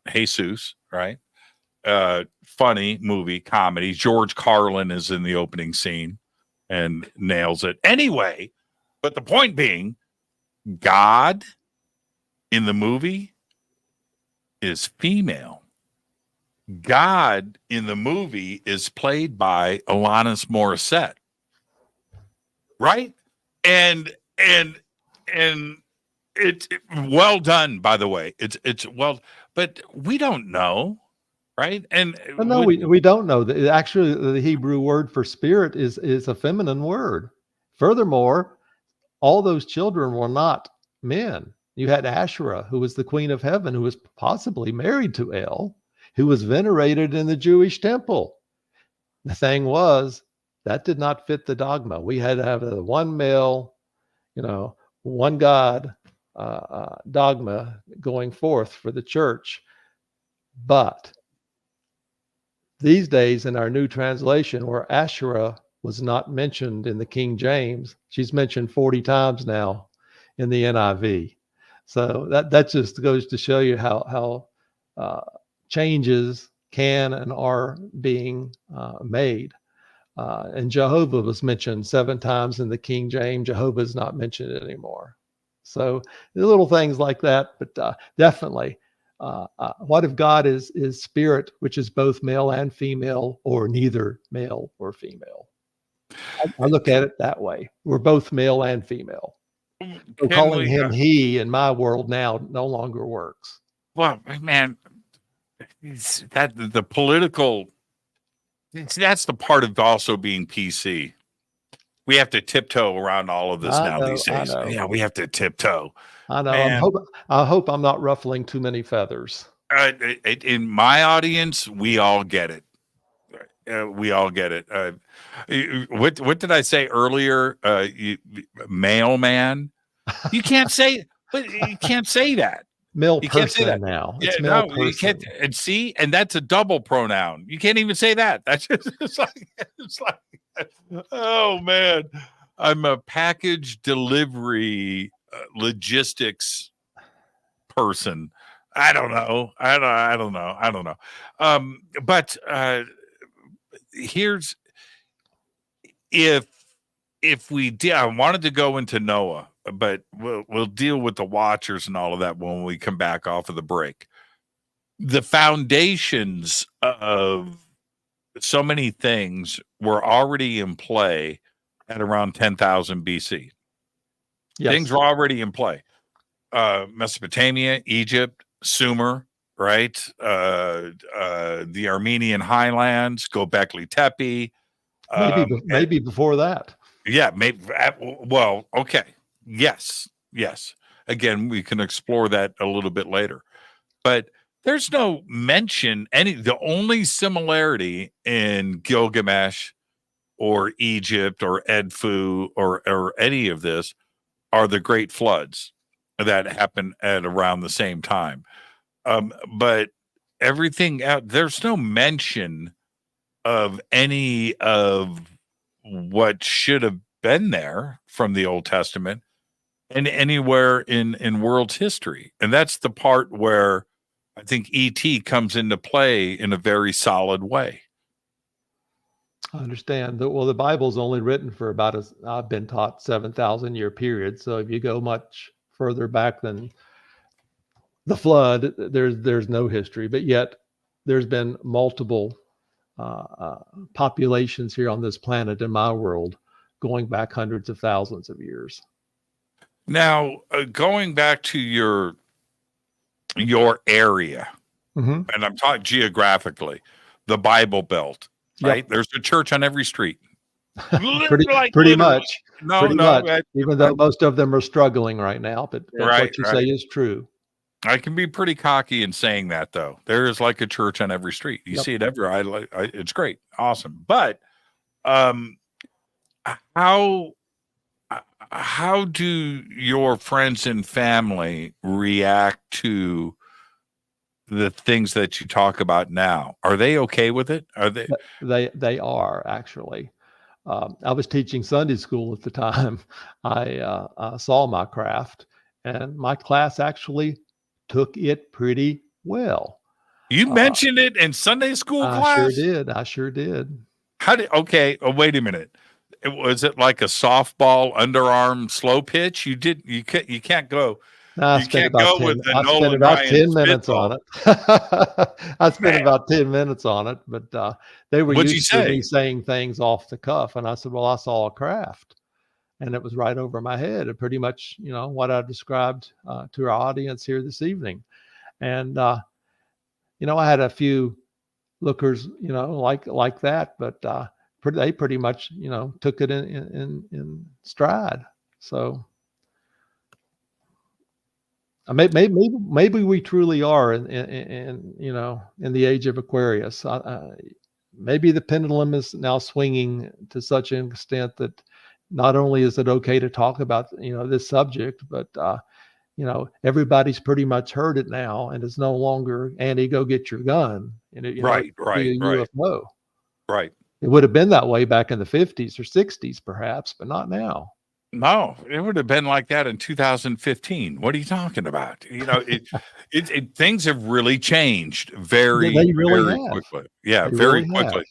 Jesus, right? Funny movie, comedy. George Carlin is in the opening scene and nails it. Anyway, but the point being, God in the movie is female. God in the movie is played by Alanis Morissette. Right? And it's well done, by the way. It's well, but we don't know. Right. And no, we don't know that. Actually, the Hebrew word for spirit is a feminine word. Furthermore, all those children were not men. You had Asherah, who was the queen of heaven, who was possibly married to El, who was venerated in the Jewish temple. The thing was, that did not fit the dogma. We had to have the one male, one God dogma going forth for the church. But these days, in our new translation, where Asherah was not mentioned in the King James, she's mentioned 40 times now in the NIV. So that just goes to show you how changes can and are being made. And Jehovah was mentioned 7 times in the King James. Jehovah is not mentioned anymore. So little things like that, but definitely. What if God is spirit, which is both male and female, or neither male or female? I look at it that way. We're both male and female. So calling him he in my world now no longer works. Well, man, that the political, that's the part of also being PC. We have to tiptoe around all of this these days. Yeah, we have to tiptoe. I know. I hope I'm not ruffling too many feathers. In my audience, we all get it. We all get it. What did I say earlier? Mailman. You can't say, but you can't say that. Male you person can't say that now. Yeah, it's male you can't. And see, and that's a double pronoun. You can't even say that. That's just it's like oh man, I'm a package delivery logistics person. I don't know. But here's if we did. I wanted to go into Noah, but we'll deal with the Watchers and all of that when we come back off of the break. The foundations of so many things were already in play at around 10,000 BC. Yes. Things were already in play. Mesopotamia, Egypt, Sumer, right? The Armenian highlands, Göbekli Tepe. Maybe before that. Yeah, maybe. Well, okay. Yes. Again, we can explore that a little bit later. But there's no mention, the only similarity in Gilgamesh or Egypt or Edfu or any of this are the great floods that happen at around the same time. But everything out, there's no mention of any of what should have been there from the Old Testament and anywhere in world's history. And that's the part where I think ET comes into play in a very solid way. I understand. Well, the Bible's only written for about, as I've been taught, 7,000 year period. So if you go much further back than the flood, there's no history. But yet there's been multiple populations here on this planet in my world going back hundreds of thousands of years. Now, going back to your area, and I'm talking geographically, the Bible Belt, right? Yep. There's a church on every street. pretty much. Even though most of them are struggling right now, but what you say is true. I can be pretty cocky in saying that, though. There is like a church on every street. You see it everywhere. It's great, awesome. But how do your friends and family react to the things that you talk about now? Are they okay with it? Are they? They are, actually. I was teaching Sunday school at the time. I saw my craft, and my class actually took it pretty well. You mentioned it in Sunday school class? I sure did. Okay. Oh, wait a minute. Was it like a softball underarm slow pitch? You can't go. I spent about 10 minutes on it. I spent about 10 minutes on it, but they were used to me saying things off the cuff. And I said, well, I saw a craft, and it was right over my head. And pretty much, what I described to our audience here this evening. And, I had a few lookers, like that, but they pretty much, took it in stride. So maybe we truly are in the age of Aquarius. Maybe the pendulum is now swinging to such an extent that not only is it okay to talk about this subject, but everybody's pretty much heard it now, and it's no longer Andy, go get your gun. Right. UFO. Right. It would have been that way back in the 50s or 60s, perhaps, but not now. No, it would have been like that in 2015. What are you talking about? Things have really changed very quickly. Yeah, very quickly.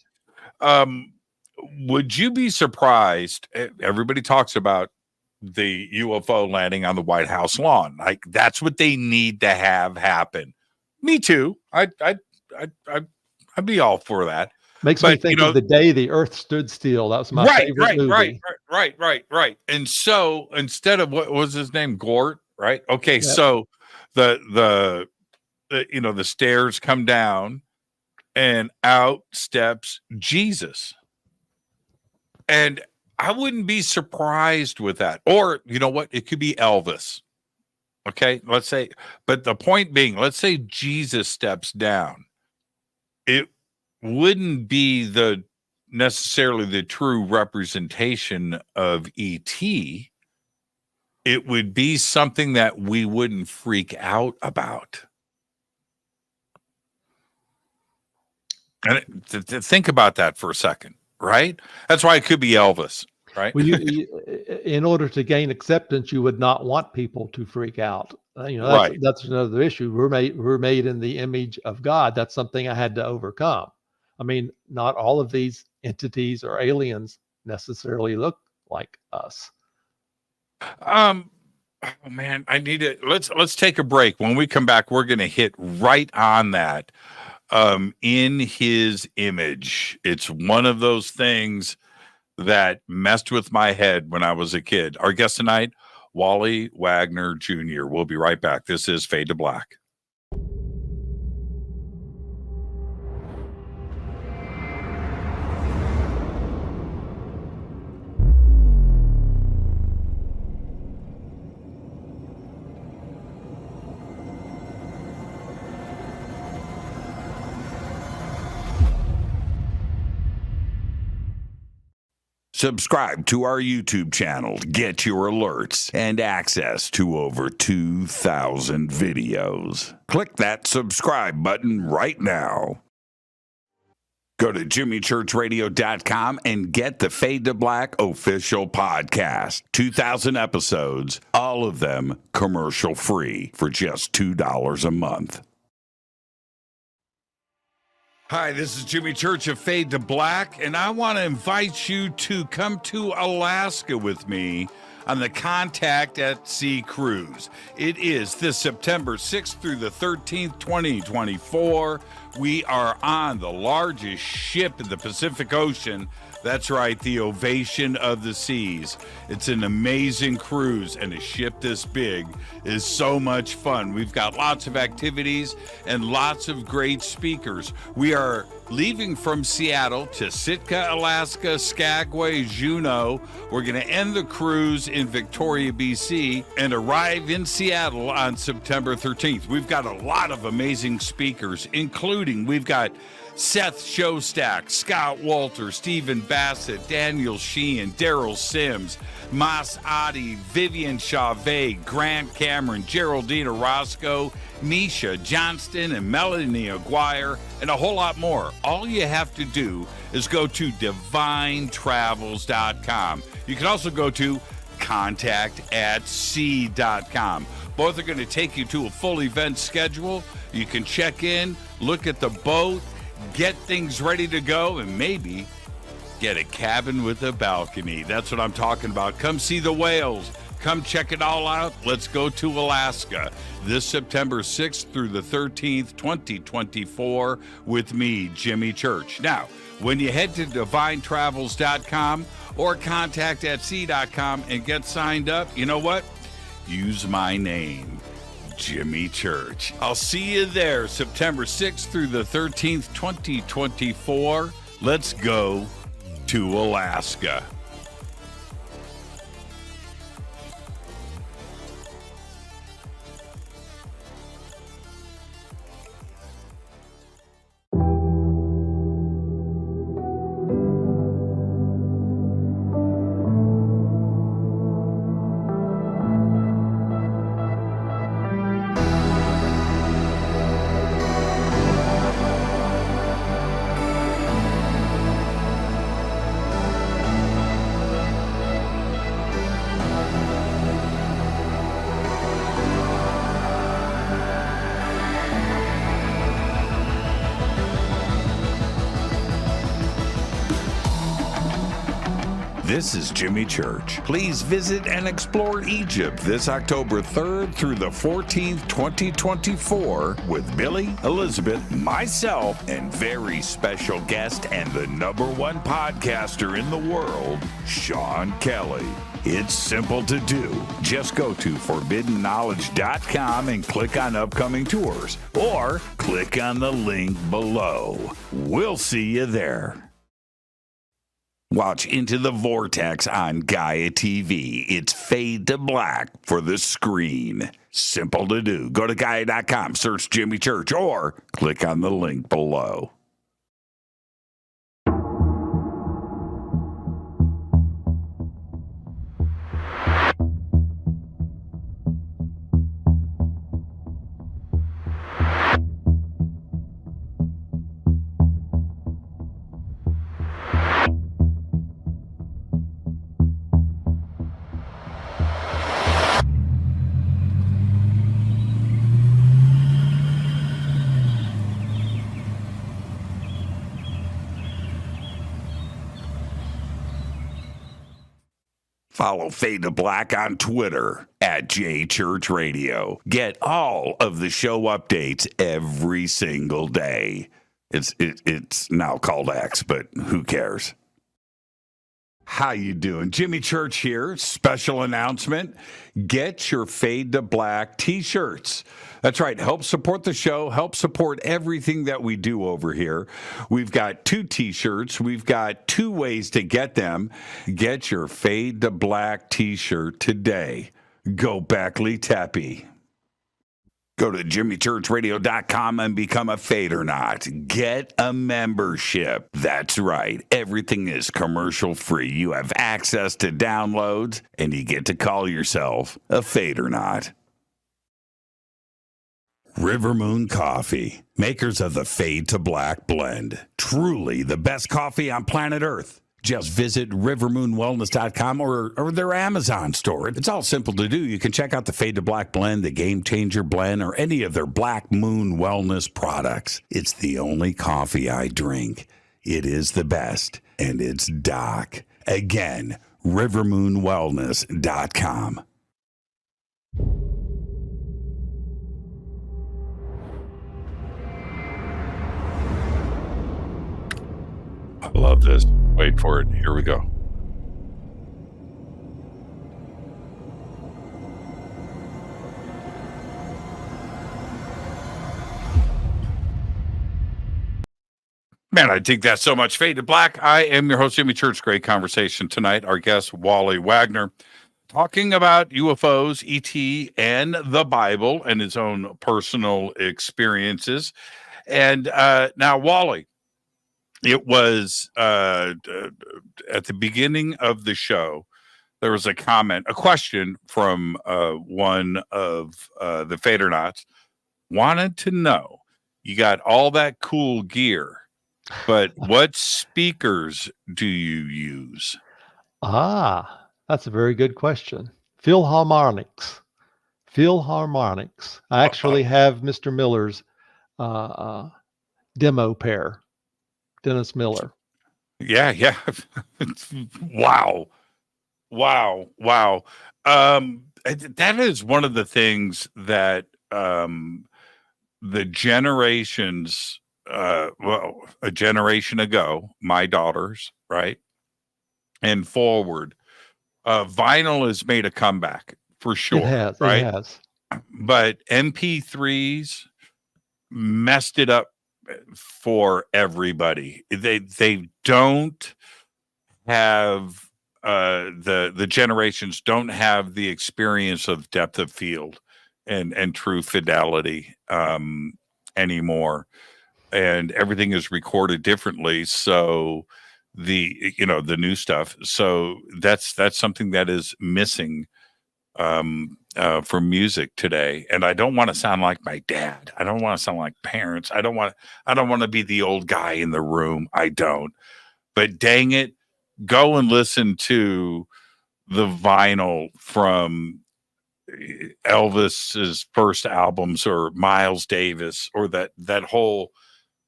Would you be surprised? Everybody talks about the UFO landing on the White House lawn. Like, that's what they need to have happen. Me too. I'd be all for that. Makes me think of the day the Earth stood still. That was my favorite movie. Right. And so instead of, what was his name? Gort, right? Okay, so the stairs come down, and out steps Jesus. And I wouldn't be surprised with that. Or, you know what? It could be Elvis. Okay, let's say. But the point being, let's say Jesus steps down. It wouldn't be necessarily the true representation of ET. It would be something that we wouldn't freak out about. And think about that for a second, right? That's why it could be Elvis, right? Well, in order to gain acceptance, you would not want people to freak out. That's another issue. We're made in the image of God. That's something I had to overcome. I mean, not all of these entities or aliens necessarily look like us. Oh man, I need it. Let's take a break. When we come back, we're going to hit right on that. In his image. It's one of those things that messed with my head when I was a kid. Our guest tonight, Wally Wagner Jr. We'll be right back. This is Fade to Black. Subscribe to our YouTube channel to get your alerts and access to over 2,000 videos. Click that subscribe button right now. Go to jimmychurchradio.com and get the Fade to Black official podcast. 2,000 episodes, all of them commercial free for just $2 a month. Hi, this is Jimmy Church of Fade to Black, and I want to invite you to come to Alaska with me on the Contact at Sea cruise. It is this September 6th through the 13th, 2024. We are on the largest ship in the Pacific Ocean. That's right, the Ovation of the Seas. It's an amazing cruise, and a ship this big is so much fun. We've got lots of activities and lots of great speakers. We are leaving from Seattle to Sitka, Alaska, Skagway, Juneau. We're going to end the cruise in Victoria, BC, and arrive in Seattle on September 13th. We've got a lot of amazing speakers, including we've got Seth Showstack, Scott Walter, Stephen Bassett, Daniel Sheehan, Daryl Sims, Mas Adi, Vivian Chavez, Grant Cameron, Geraldine Orozco, Misha Johnston, and Melanie Aguirre, and a whole lot more. All you have to do is go to divinetravels.com. You can also go to contactatsea.com. Both are going to take you to a full event schedule. You can check in, look at the boat, get things ready to go, and maybe get a cabin with a balcony. That's what I'm talking about. Come see the whales. Come check it all out. Let's go to Alaska this September 6th through the 13th, 2024 with me, Jimmy Church. Now, when you head to divinetravels.com or contactatsea.com and get signed up, you know what? Use my name, Jimmy Church. I'll see you there September 6th through the 13th, 2024. Let's go to Alaska. This is Jimmy Church. Please visit and explore Egypt this October 3rd through the 14th, 2024 with Billy, Elizabeth, myself, and very special guest and the #1 podcaster in the world, Sean Kelly. It's simple to do. Just go to forbiddenknowledge.com and click on upcoming tours, or click on the link below. We'll see you there. Watch Into the Vortex on Gaia TV. It's Fade to Black for the screen. Simple to do. Go to Gaia.com, search Jimmy Church, or click on the link below. Follow Fade to Black on Twitter at JChurchRadio. Get all of the show updates every single day. It's now called X, but who cares? How you doing? Jimmy Church here. Special announcement. Get your Fade to Black t-shirts. That's right. Help support the show. Help support everything that we do over here. We've got 2 t-shirts. We've got 2 ways to get them. Get your Fade to Black t-shirt today. Go Beckley Teppy. Go to jimmychurchradio.com and become a Fadernaut. Get a membership. That's right. Everything is commercial free. You have access to downloads, and you get to call yourself a Fadernaut. River Moon Coffee, makers of the Fade to Black blend. Truly the best coffee on planet Earth. Just visit rivermoonwellness.com or their Amazon store. It's all simple to do. You can check out the Fade to Black blend, the Game Changer blend, or any of their Black Moon Wellness products. It's the only coffee I drink. It is the best, and it's Doc. Again, rivermoonwellness.com. I love this. Wait for it. Here we go. Man, I dig that so much. Fade to Black. I am your host, Jimmy Church. Great conversation tonight. Our guest, Wally Wagner, talking about UFOs, ET, and the Bible and his own personal experiences. And now, Wally, it was at the beginning of the show, there was a question from one of the Fadernauts. Wanted to know, you got all that cool gear, but what speakers do you use? That's a very good question. Philharmonics. I actually have Mr. Miller's demo pair. Dennis Miller. Yeah. Wow. That is one of the things that the generations, a generation ago, my daughters, right, and forward, vinyl has made a comeback for sure. It has, right? It has. But MP3s messed it up for everybody. They don't have the generations don't have the experience of depth of field and true fidelity anymore, and everything is recorded differently. So the new stuff. So that's something that is missing for music today. And I don't want to sound like my dad. I don't want to sound like parents. I don't want to be the old guy in the room. I don't. But dang it, go and listen to the vinyl from Elvis's first albums, or Miles Davis, or that whole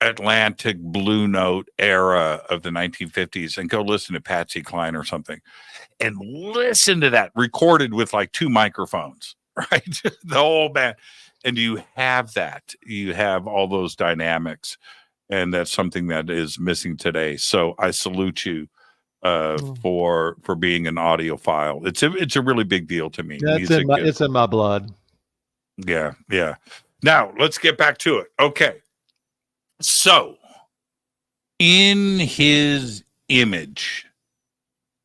Atlantic Blue Note era of the 1950s, and go listen to Patsy Cline or something, and listen to that recorded with like 2 microphones, right? The whole band. And you have that. You have all those dynamics, and that's something that is missing today. So I salute you for being an audiophile. It's a really big deal to me. It's in my blood. Yeah. Now let's get back to it. Okay. So, in his image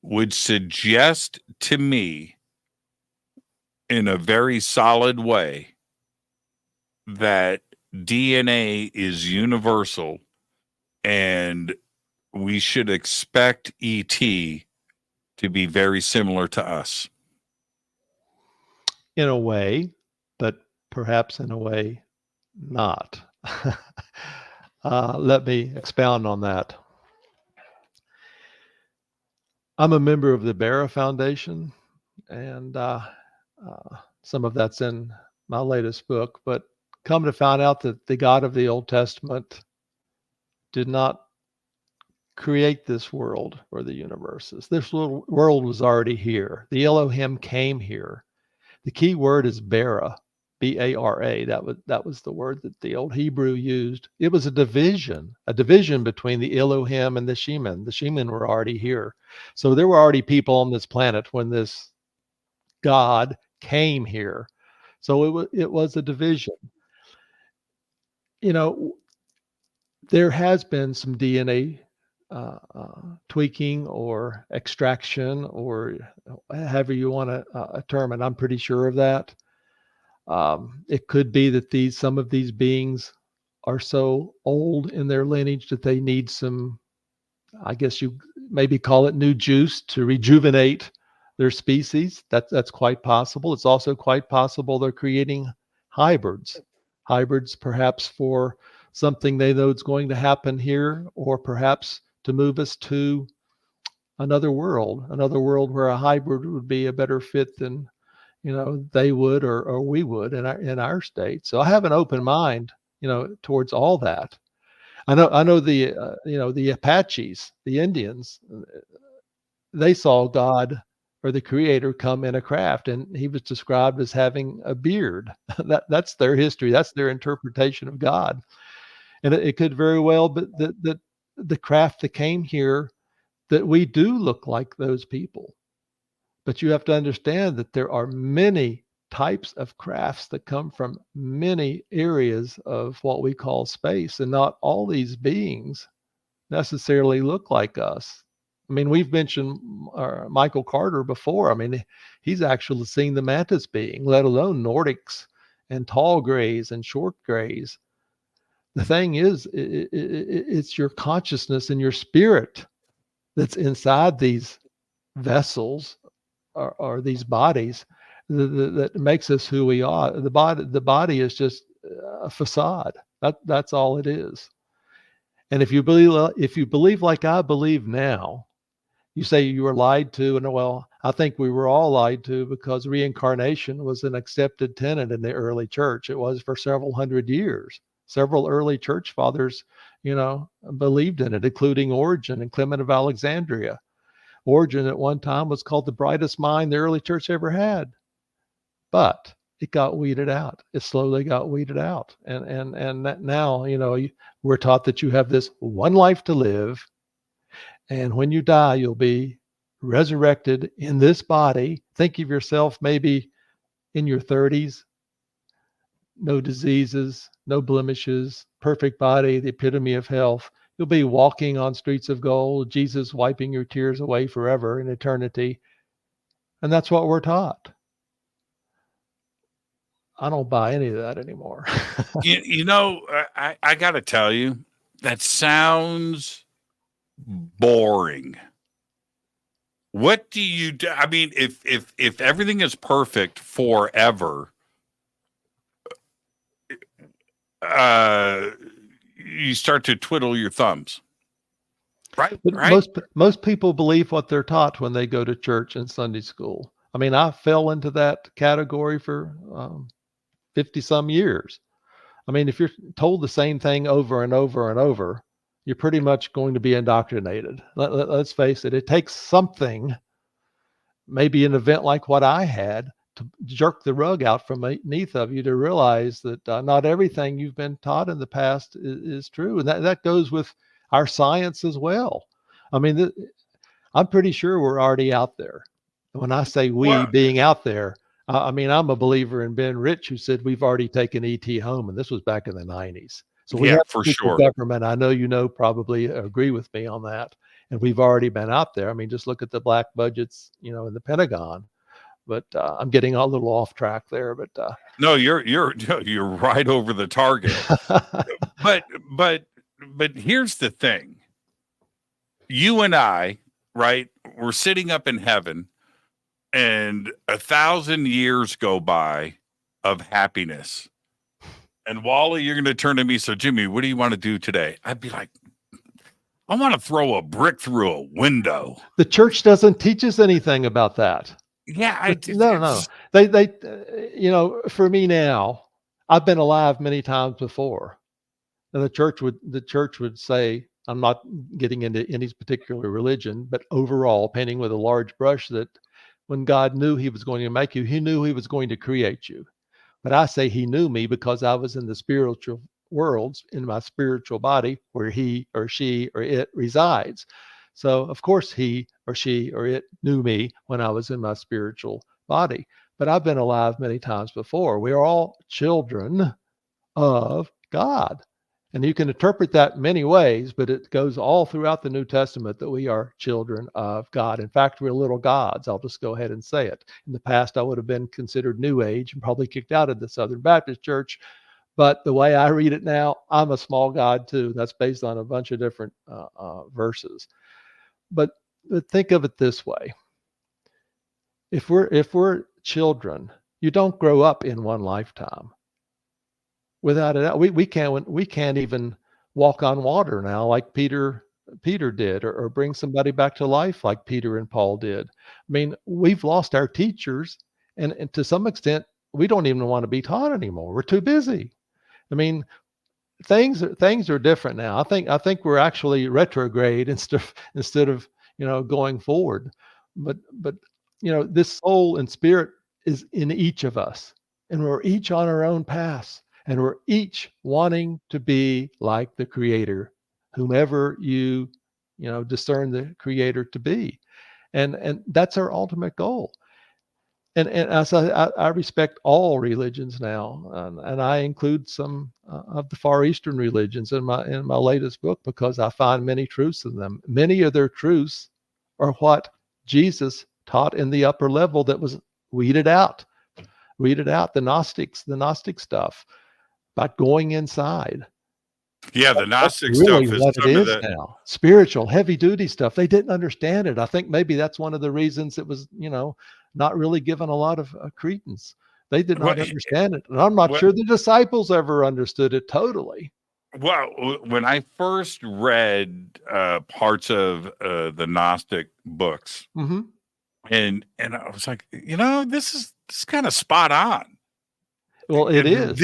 would suggest to me in a very solid way that DNA is universal, and we should expect ET to be very similar to us. In a way, but perhaps in a way not. Let me expound on that. I'm a member of the Barra Foundation, and some of that's in my latest book, but come to find out that the God of the Old Testament did not create this world or the universe. This little world was already here. The Elohim came here. The key word is Bara, B-A-R-A. That was the word that the old Hebrew used. It was a division between the Elohim and the Shemin. The Shemin were already here. So there were already people on this planet when this God came here. So it was a division. There has been some DNA tweaking or extraction, or however you want to term it. I'm pretty sure of that. It could be that some of these beings are so old in their lineage that they need some, I guess you maybe call it new juice to rejuvenate their species. That's quite possible. It's also quite possible they're creating hybrids perhaps for something they know is going to happen here, or perhaps to move us to another world where a hybrid would be a better fit than they would or we would in our state. So I have an open mind, towards all that. I know the the Apaches, the Indians, they saw God or the Creator come in a craft, and he was described as having a beard. That's their history. That's their interpretation of God, and it could very well be that the craft that came here, that we do look like those people. But you have to understand that there are many types of crafts that come from many areas of what we call space, and not all these beings necessarily look like us. I mean, we've mentioned Michael Carter before. I mean, he's actually seen the mantis being, let alone Nordics and tall grays and short grays. The thing is, it's your consciousness and your spirit that's inside these vessels or these bodies that makes us who we are. The body is just a facade. That's all it is. And if you believe like I believe now, you say you were lied to, and well, I think we were all lied to, because reincarnation was an accepted tenet in the early church. It was for several hundred years. Several early church fathers, believed in it, including Origen and Clement of Alexandria. Origen at one time was called the brightest mind the early church ever had, but it got weeded out. It slowly got weeded out, and that now we're taught that you have this one life to live, and when you die, you'll be resurrected in this body. Think of yourself maybe in your 30s, no diseases, no blemishes, perfect body, the epitome of health. You'll be walking on streets of gold, Jesus wiping your tears away forever in eternity. And that's what we're taught. I don't buy any of that anymore. I got to tell you, that sounds boring. What do you do? I mean, if everything is perfect forever, you start to twiddle your thumbs, right? Right. Most people believe what they're taught when they go to church and Sunday school. I mean, I fell into that category for 50 some years. I mean, if you're told the same thing over and over and over, you're pretty much going to be indoctrinated. Let's face it. It takes something, maybe an event like what I had, to jerk the rug out from beneath of you to realize that not everything you've been taught in the past is true. And that goes with our science as well. I mean, I'm pretty sure we're already out there. When I say we being out there, I mean, I'm a believer in Ben Rich, who said we've already taken ET home, and this was back in the 90s. So we have for sure. Government. I know probably agree with me on that. And we've already been out there. I mean, just look at the black budgets, in the Pentagon. But I'm getting a little off track there. But no, you're right over the target. but here's the thing. You and I, right? We're sitting up in heaven, and 1,000 years go by of happiness. And Wally, you're going to turn to me. So, Jimmy, what do you want to do today? I'd be like, I want to throw a brick through a window. The church doesn't teach us anything about that. Yeah, no. They, for me now, I've been alive many times before, and the church would say, I'm not getting into any particular religion, but overall, painting with a large brush, that when God knew He was going to make you, He knew He was going to create you. But I say He knew me because I was in the spiritual worlds, in my spiritual body, where He or she or it resides. So, of course, He or she or it knew me when I was in my spiritual body. But I've been alive many times before. We are all children of God. And you can interpret that many ways, but it goes all throughout the New Testament that we are children of God. In fact, we're little gods. I'll just go ahead and say it. In the past, I would have been considered New Age and probably kicked out of the Southern Baptist Church. But the way I read it now, I'm a small god too. That's based on a bunch of different verses. But think of it this way: if we're children, you don't grow up in one lifetime. Without a doubt, we can't even walk on water now like Peter did, or bring somebody back to life like Peter and Paul did. I mean, we've lost our teachers, and to some extent, we don't even want to be taught anymore. We're too busy. I mean, things are different now. I think we're actually retrograde instead of going forward. But this soul and spirit is in each of us, and we're each on our own paths. And we're each wanting to be like the Creator, whomever you discern the Creator to be, and that's our ultimate goal. And as I respect all religions now, and I include some of the Far Eastern religions in my latest book, because I find many truths in them. Many of their truths are what Jesus taught in the upper level that was weeded out. The Gnostic stuff. About going inside. Yeah, the Gnostic really stuff is what some it of is the now. Spiritual, heavy duty stuff. They didn't understand it. I think maybe that's one of the reasons it was, not really given a lot of credence. They did not understand it. And I'm not sure the disciples ever understood it totally. Well, when I first read parts of the Gnostic books, Mm-hmm. and I was like, this is kind of spot on. Well, it is.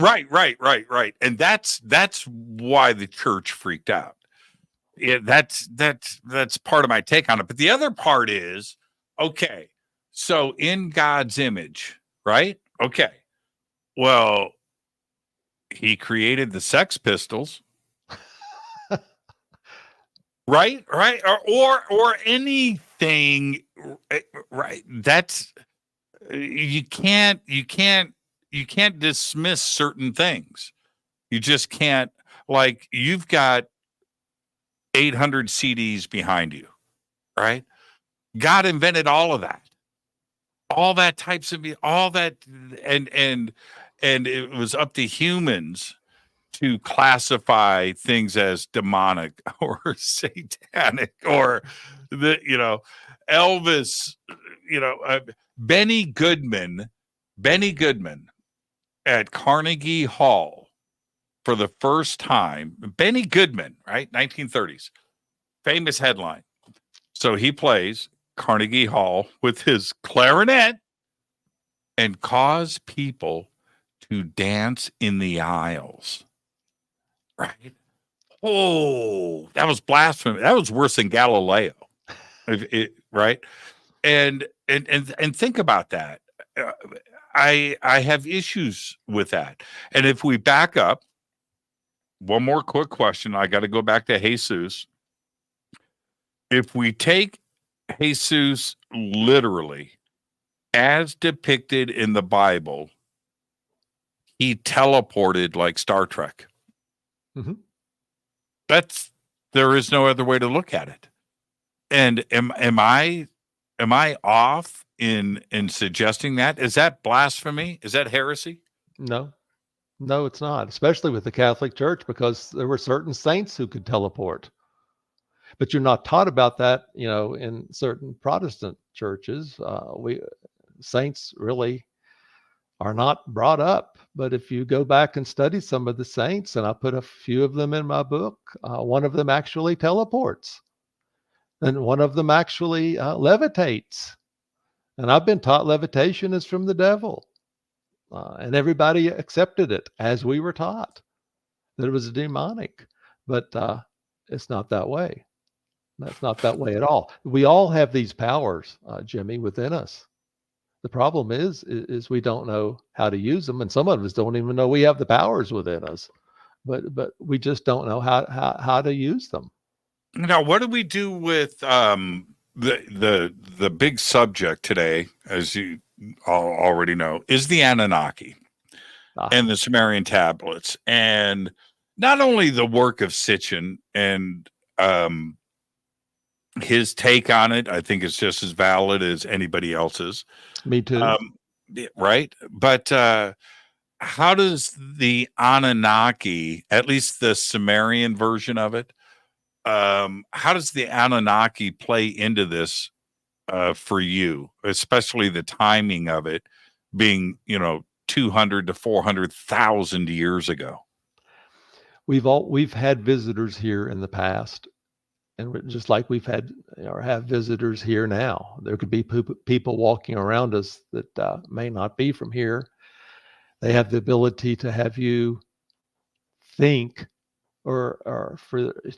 Right. And that's why the church freaked out. That's part of my take on it. But the other part is, okay, so in God's image, right? Okay. Well, he created the Sex Pistols. right? Or anything, right? That's you can't dismiss certain things. You just can't. Like, you've got 800 CDs behind you, right? God invented all of that, all that, and it was up to humans to classify things as demonic or satanic, or Elvis, Benny Goodman at Carnegie Hall for the first time. Benny Goodman, right? 1930s. Famous headline. So he plays Carnegie Hall with his clarinet and cause people to dance in the aisles. Right? Oh, that was blasphemy. That was worse than Galileo. Right? And think about that. I have issues with that. And if we back up, one more quick question. I got to go back to Jesus. If we take Jesus literally as depicted in the Bible, he teleported like Star Trek. Mm-hmm. There is no other way to look at it. And am I off in suggesting that? Is that blasphemy? Is that heresy? No, it's not, especially with the Catholic Church, because there were certain saints who could teleport. But you're not taught about that, in certain Protestant churches. Saints really are not brought up. But if you go back and study some of the saints, and I put a few of them in my book, one of them actually teleports, and one of them actually levitates. And I've been taught levitation is from the devil. And everybody accepted it as we were taught, that it was demonic. But it's not that way. That's not that way at all. We all have these powers, Jimmy, within us. The problem is we don't know how to use them, and some of us don't even know we have the powers within us. But we just don't know how to use them. Now, what do we do with the big subject today, as you already know, is the Anunaki and the Sumerian tablets, and not only the work of Sitchin and his take on it, I think it's just as valid as anybody else's. Me too. Right? But how does the Anunnaki, at least the Sumerian version of it, how does the Anunnaki play into this for you, especially the timing of it being, 200 to 400,000 years ago? We've had visitors here in the past, and just like we've had or have visitors here now. There could be people walking around us that may not be from here. They have the ability to have you think or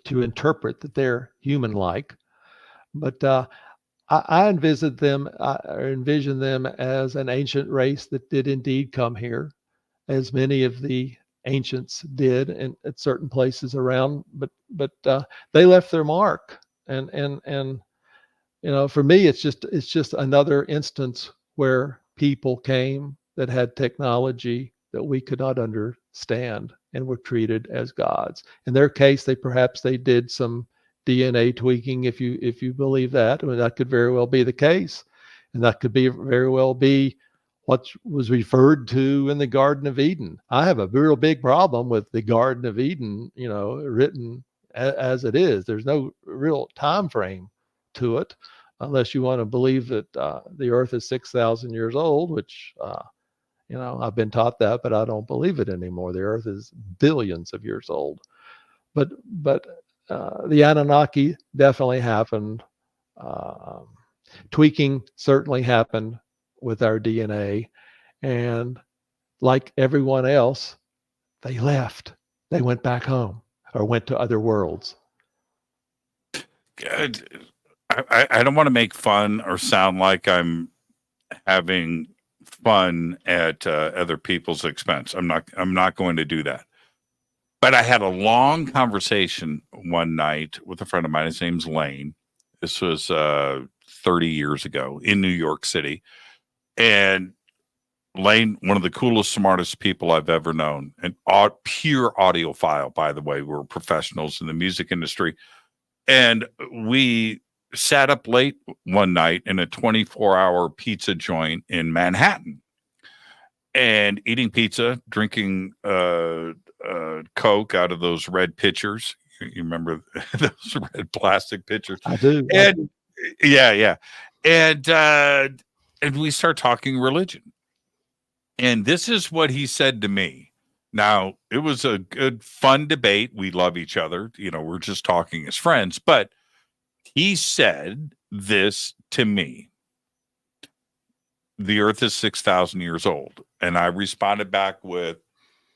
to interpret that they're human-like. But I envision them as an ancient race that did indeed come here, as many of the ancients did at certain places around. But they left their mark, and for me, it's just another instance where people came that had technology that we could not understand and were treated as gods. In their case, they did some DNA tweaking, if you believe that. I mean, that could very well be the case, and that could very well be what was referred to in the Garden of Eden. I have a real big problem with the Garden of Eden, written as it is. There's no real time frame to it, unless you want to believe that the Earth is 6,000 years old, which I've been taught that, but I don't believe it anymore. The Earth is billions of years old. But the Anunnaki definitely happened. Tweaking certainly happened with our DNA, and like everyone else, they left. They went back home or went to other worlds. Good. I don't want to make fun or sound like I'm having fun at other people's expense. I'm not going to do that. But I had a long conversation one night with a friend of mine. His name's Lane. This was 30 years ago in New York City. And Lane, one of the coolest, smartest people I've ever known, and pure audiophile, by the way. We're professionals in the music industry. And we sat up late one night in a 24-hour pizza joint in Manhattan and eating pizza, drinking Coke out of those red pitchers. You remember those red plastic pitchers? I do. And yeah. And we start talking religion. And this is what he said to me. Now, it was a good, fun debate. We love each other. We're just talking as friends. But he said this to me: the Earth is 6,000 years old. And I responded back with,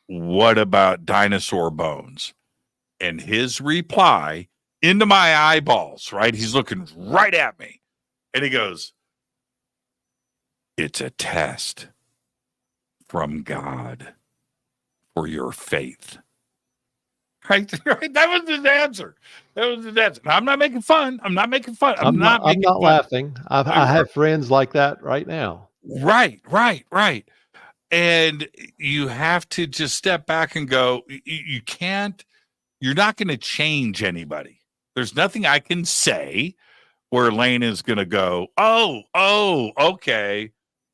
what about dinosaur bones? And his reply, into my eyeballs, right? He's looking right at me. And he goes, it's a test from God for your faith. Right? That was his answer. I'm not making fun. I'm not laughing. I have friends like that right now. Right. And you have to just step back and go, you're not going to change anybody. There's nothing I can say where Lane is going to go, oh, okay,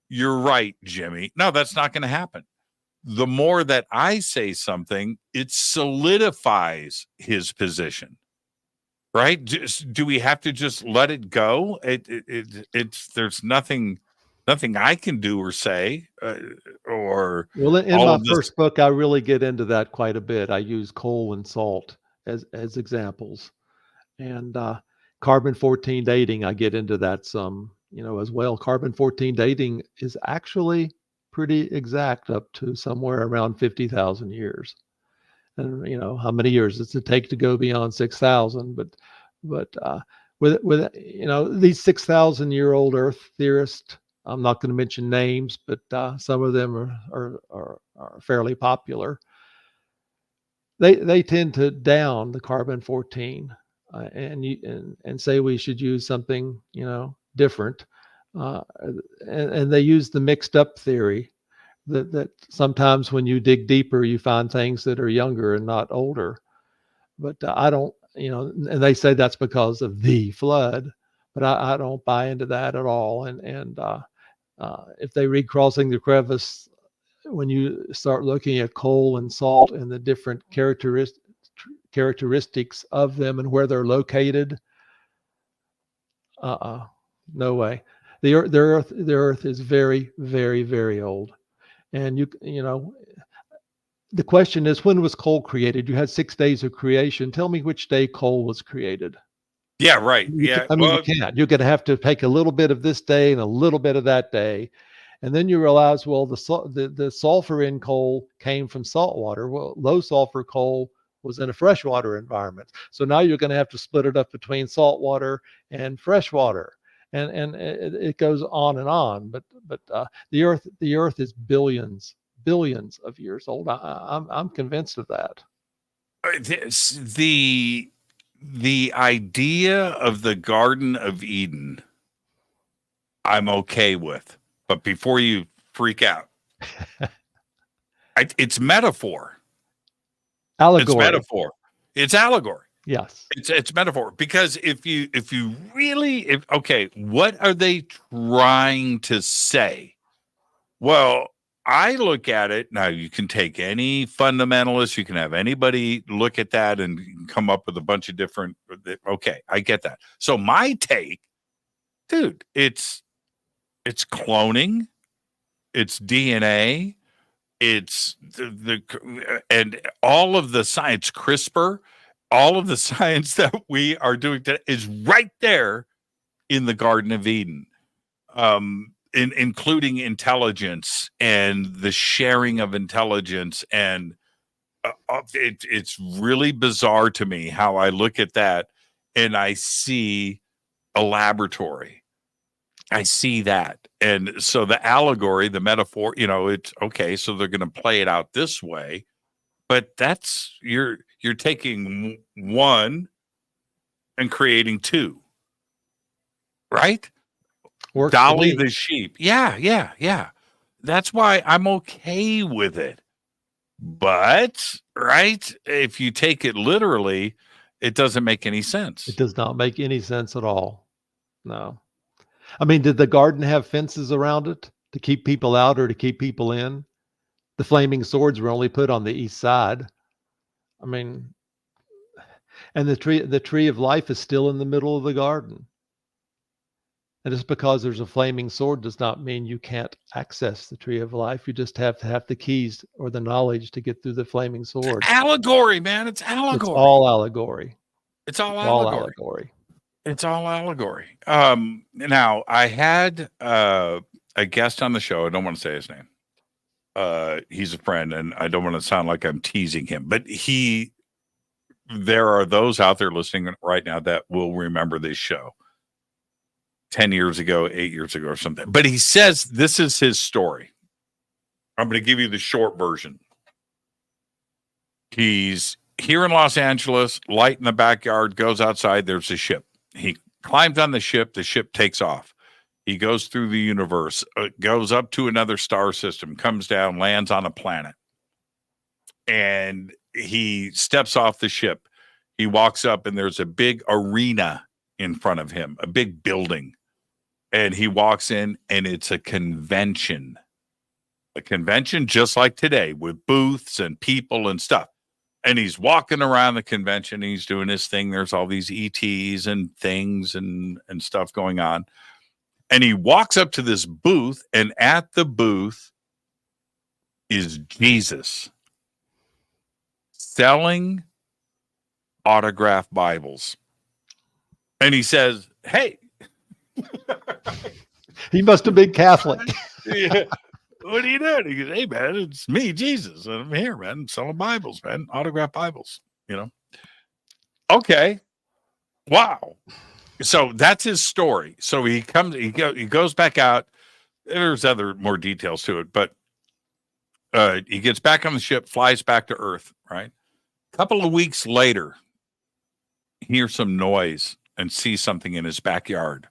you're right, Jimmy. No, that's not going to happen. The more that I say something, it solidifies his position, right? Do we have to just let it go? There's nothing I can do or say, or well, in my first book, I really get into that quite a bit. I use coal and salt as examples, and carbon-14 dating. I get into that some, as well. Carbon-14 dating is actually pretty exact up to somewhere around 50,000 years. And how many years does it take to go beyond 6,000? But with these 6,000-year-old Earth theorists, I'm not going to mention names, but some of them are fairly popular. They tend to down the carbon-14 and say we should use something different, and they use the mixed up theory, that sometimes when you dig deeper, you find things that are younger and not older. But I don't, and they say that's because of the flood, but I don't buy into that at all. And if they read Crossing the Crevice, when you start looking at coal and salt and the different characteristics of them and where they're located, no way. The earth is very, very, very old. And the question is, when was coal created? You had 6 days of creation. Tell me which day coal was created. Yeah, right. Yeah. You can't. You're going to have to take a little bit of this day and a little bit of that day. And then you realize, well, the sulfur in coal came from salt water. Well, low sulfur coal was in a freshwater environment. So now you're going to have to split it up between salt water and fresh water. And it goes on and on. But the earth is billions of years old. I'm convinced of that. The idea of the Garden of Eden, I'm okay with. But before you freak out, it's metaphor. Allegory. It's metaphor. It's allegory. Yes. It's metaphor, because if you really, what are they trying to say? Well, I look at it now. You can take any fundamentalist, you can have anybody look at that and come up with a bunch of different. Okay, I get that. So my take, dude, it's cloning, it's DNA, it's and all of the science, CRISPR, all of the science that we are doing today is right there in the Garden of Eden, including intelligence and the sharing of intelligence. And it's really bizarre to me how I look at that and I see a laboratory. I see that. And so the allegory, the metaphor, it's okay. So they're going to play it out this way, but that's, you're taking one and creating two, right? Dolly the sheep. Yeah. That's why I'm okay with it. But, right, if you take it literally, it doesn't make any sense. It does not make any sense at all. No. I mean, did the garden have fences around it to keep people out or to keep people in? The flaming swords were only put on the east side. I mean, and the tree of life is still in the middle of the garden. And just because there's a flaming sword does not mean you can't access the tree of life. You just have to have the keys or the knowledge to get through the flaming sword. Allegory, man. It's allegory. It's all allegory. It's all allegory. It's all allegory. Now, I had a guest on the show. I don't want to say his name. He's a friend, and I don't want to sound like I'm teasing him. But there are those out there listening right now that will remember this show 10 years ago, 8 years ago or something. But he says this is his story. I'm going to give you the short version. He's here in Los Angeles, light in the backyard, goes outside, there's a ship. He climbs on the ship takes off. He goes through the universe, goes up to another star system, comes down, lands on a planet. And he steps off the ship. He walks up and there's a big arena in front of him, a big building. And he walks in and it's a convention. A convention just like today with booths and people and stuff. And he's walking around the convention. He's doing his thing. There's all these ETs and things and stuff going on. And he walks up to this booth, and at the booth is Jesus selling autographed Bibles. And he says, hey. He must have been Catholic. Yeah. What are you doing? He goes, hey, man, it's me, Jesus. And I'm here, man. I'm selling Bibles, man. Autographed Bibles, Okay. Wow. So that's his story. So he goes back out. There's more details to it, but he gets back on the ship, flies back to Earth, right? A couple of weeks later, he hears some noise and sees something in his backyard.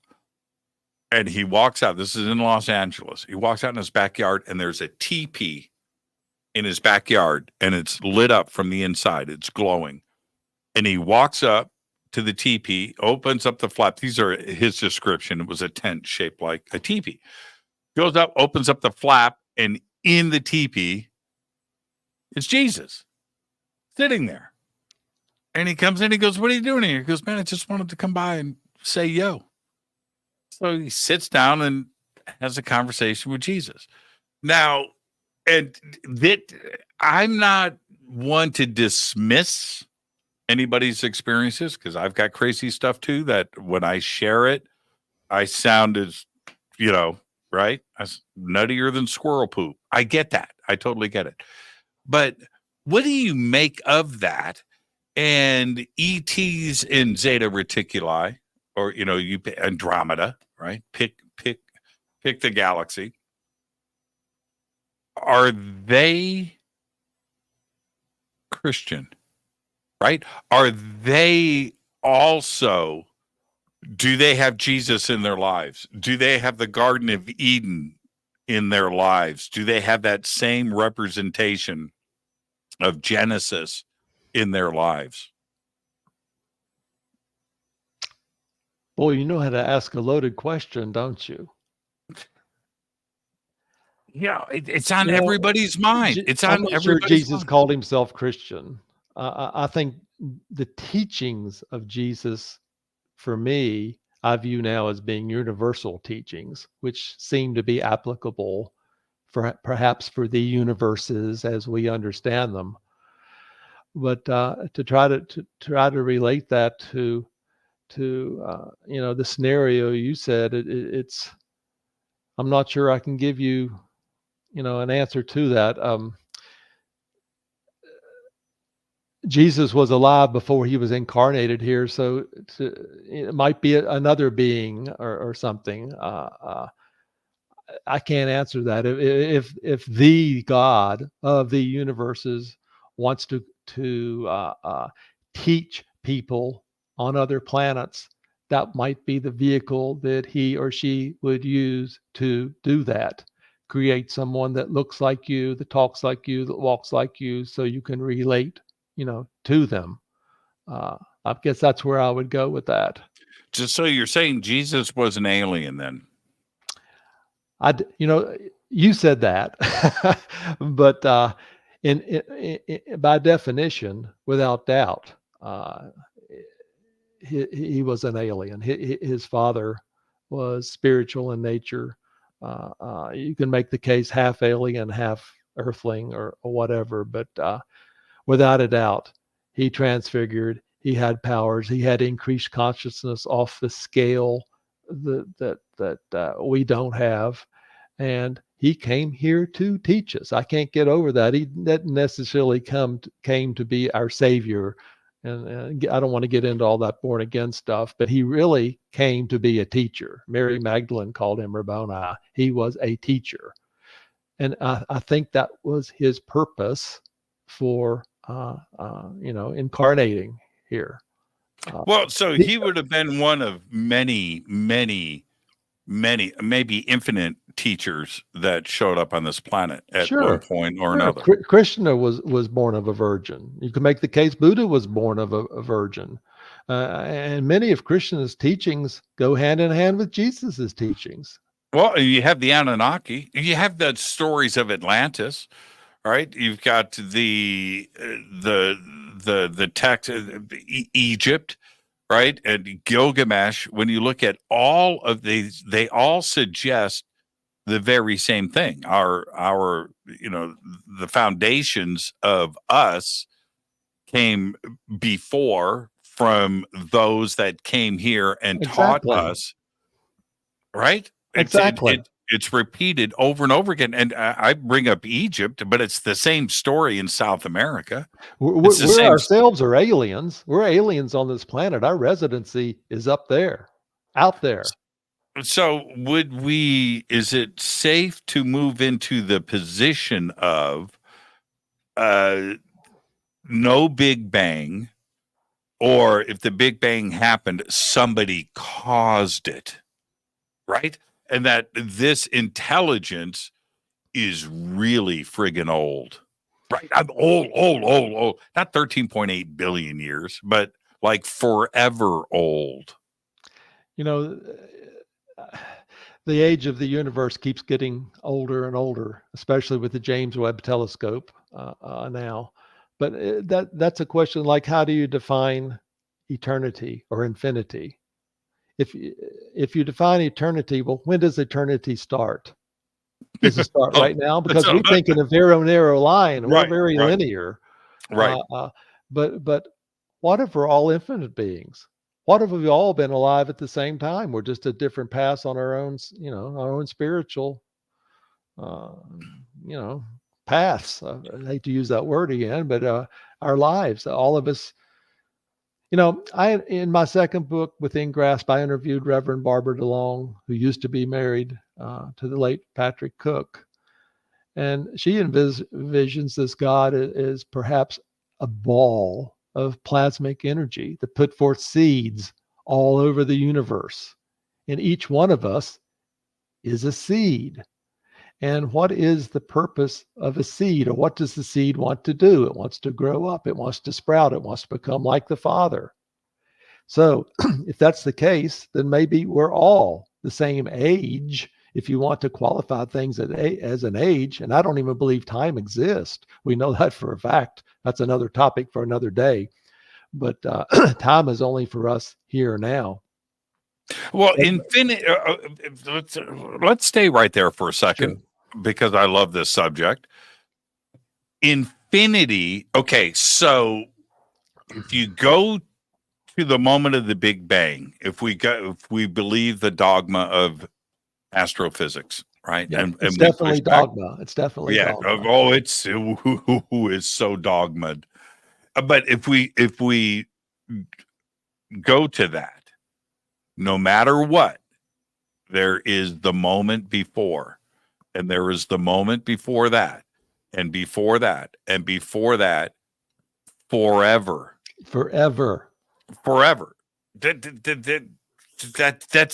And he walks out. This is in Los Angeles. He walks out in his backyard, and there's a teepee in his backyard, and it's lit up from the inside. It's glowing. And he walks up to the teepee, opens up the flap. These are his description. It was a tent shaped like a teepee. Goes up, opens up the flap, and in the teepee is Jesus sitting there. And he comes in, he goes, "What are you doing here?" He goes, "Man, I just wanted to come by and say yo." So he sits down and has a conversation with Jesus. Now, and that I'm not one to dismiss anybody's experiences, because I've got crazy stuff too, that when I share it, I sound as, right? I'm nuttier than squirrel poop. I get that. I totally get it. But what do you make of that? And ETs in Zeta Reticuli, or you Andromeda, right? Pick the galaxy. Are they Christian? Right? Are they also, do they have Jesus in their lives? Do they have the Garden of Eden in their lives? Do they have that same representation of Genesis in their lives? Boy, you know how to ask a loaded question, don't you? Yeah, it's on everybody's mind. It's I'm on not sure everybody's Jesus mind. called himself Christian. I think the teachings of Jesus, for me, I view now as being universal teachings, which seem to be applicable perhaps for the universes as we understand them. But to try to relate that to the scenario you said, it's I'm not sure I can give you an answer to that. Jesus was alive before he was incarnated here, so it might be another being or something. I can't answer that. If the God of the universes wants to teach people on other planets, that might be the vehicle that he or she would use to do that. Create someone that looks like you, that talks like you, that walks like you, so you can relate, to them. I guess that's where I would go with that. Just so you're saying Jesus was an alien then? You said that, but by definition, without doubt, he was an alien. His father was spiritual in nature. You can make the case half alien, half earthling, or whatever, but without a doubt, he transfigured. He had powers. He had increased consciousness off the scale that we don't have. And he came here to teach us. I can't get over that. He didn't necessarily came to be our savior. And I don't want to get into all that born again stuff, but he really came to be a teacher. Mary Magdalene called him Rabboni. He was a teacher. And I think that was his purpose for, incarnating here. Well, so he would have been one of many, maybe infinite teachers that showed up on this planet at one point or another. Krishna was born of a virgin. You can make the case Buddha was born of a virgin. And many of Krishna's teachings go hand in hand with Jesus's teachings. Well, you have the Anunaki. You have the stories of Atlantis, right? You've got the text, Egypt, right? And Gilgamesh. When you look at all of these, they all suggest the very same thing. Our the foundations of us came before from those that came here and taught us, right? Exactly. It's repeated over and over again. And I bring up Egypt, but it's the same story in South America. We ourselves are aliens. We're aliens on this planet. Our residency is up there, out there. So is it safe to move into the position of no Big Bang, or if the Big Bang happened, somebody caused it? right? And that this intelligence is really friggin' old, right? I'm old. Not 13.8 billion years, but like forever old. You know, the age of the universe keeps getting older and older, especially with the James Webb Telescope now. But that's a question like, how do you define eternity or infinity? If you define eternity, well, when does eternity start? Does it start right now? Because we think in a very narrow line. We're very linear. Right. But what if we're all infinite beings? What if we've all been alive at the same time? We're just at different paths on our own, our own spiritual, paths. I hate to use that word again, but our lives, all of us. In my second book, Within Grasp, I interviewed Reverend Barbara DeLong, who used to be married to the late Patrick Cook. And she envisions this God as perhaps a ball of plasmic energy that put forth seeds all over the universe. And each one of us is a seed. And what is the purpose of a seed, or what does the seed want to do? It wants to grow up. It wants to sprout. It wants to become like the Father. So if that's the case, then maybe we're all the same age, if you want to qualify things as an age. And I don't even believe time exists. We know that for a fact. That's another topic for another day. But time is only for us here now. Well, infinity. Let's stay right there for a second, because I love this subject. Infinity. Okay, so if you go to the moment of the Big Bang, if we believe the dogma of astrophysics, right? Yeah, and it's definitely dogma. It's definitely dogma. Oh, it's who is so dogmaed. But if we go to that, no matter what, there is the moment before, and there is the moment before that, and before that, and before that, forever. That's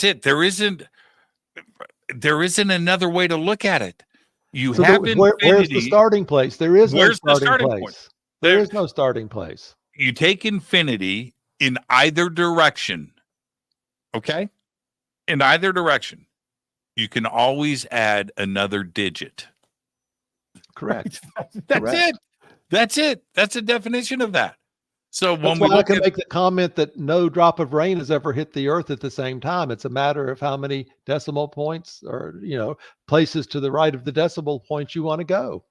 it. There isn't another way to look at it. Where's the starting place? There is no starting place. Point? There is no starting place. You take infinity in either direction. Okay? In either direction. You can always add another digit. Correct. That's it. That's the definition of that. So that's why I can make the comment that no drop of rain has ever hit the earth at the same time. It's a matter of how many decimal points or, places to the right of the decimal points you want to go.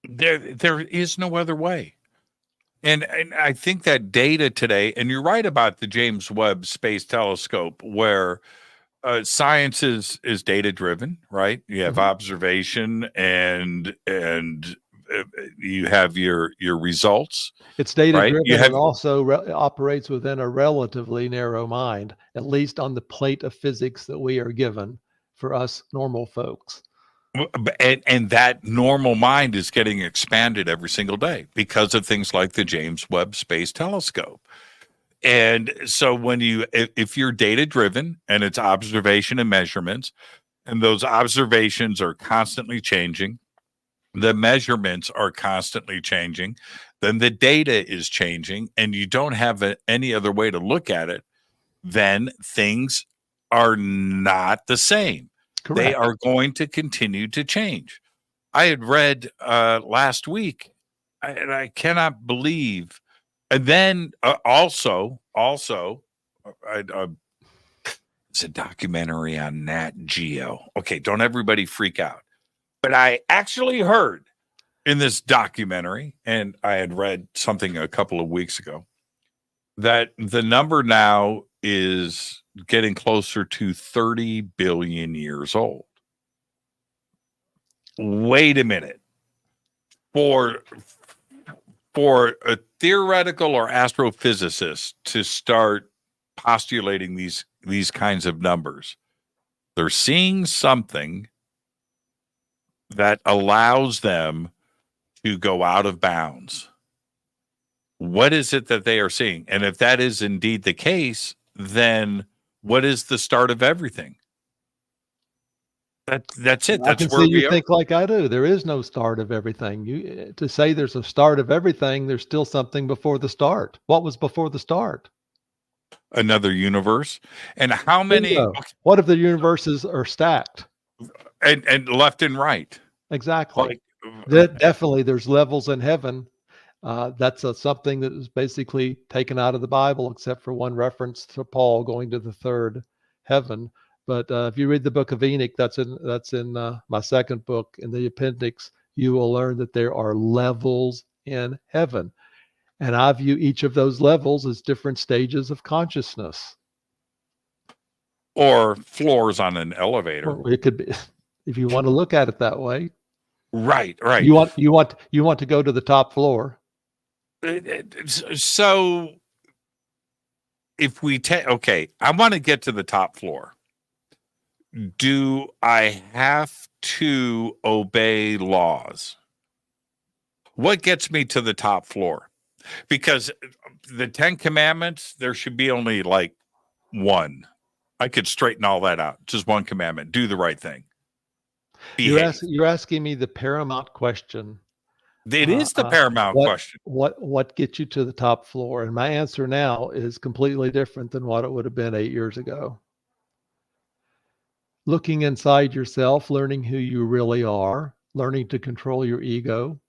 There is no other way. And I think that data today, and you're right about the James Webb Space Telescope, where science is data driven, right? You have observation and you have your results. It's data driven and also operates within a relatively narrow mind, at least on the plate of physics that we are given for us normal folks. And that normal mind is getting expanded every single day because of things like the James Webb Space Telescope. And so if you're data driven and it's observation and measurements, and those observations are constantly changing, the measurements are constantly changing, then the data is changing, and you don't have any other way to look at it, then things are not the same. Correct. They are going to continue to change. I had read last week, and I cannot believe. And then also, it's a documentary on Nat Geo. Okay, don't everybody freak out. But I actually heard in this documentary, and I had read something a couple of weeks ago, that the number now is getting closer to 30 billion years old. Wait a minute. For a theoretical or astrophysicist to start postulating these kinds of numbers, they're seeing something that allows them to go out of bounds. What is it that they are seeing? And if that is indeed the case, then what is the start of everything? That's it. I That's can where see you we are. think like I do. There is no start of everything. You to say there's a start of everything, there's still something before the start. What was before the start? Another universe. And how many Bingo. What if the universes are stacked? and left and right? Exactly. Like That definitely there's levels in heaven. That's something that is basically taken out of the Bible, except for one reference to Paul going to the third heaven. But if you read the book of Enoch, that's in my second book in the appendix. You will learn that there are levels in heaven, and I view each of those levels as different stages of consciousness. or floors on an elevator. Well, it could be, if you want to look at it that way. Right, right. You want to go to the top floor. So if we take, okay, I want to get to the top floor. Do I have to obey laws? What gets me to the top floor? Because the 10 Commandments, there should be only like one. I could straighten all that out. Just one commandment: do the right thing. You're asking me the paramount question. It is the paramount question. What gets you to the top floor? And my answer now is completely different than what it would have been 8 years ago. Looking inside yourself, learning who you really are, learning to control your ego,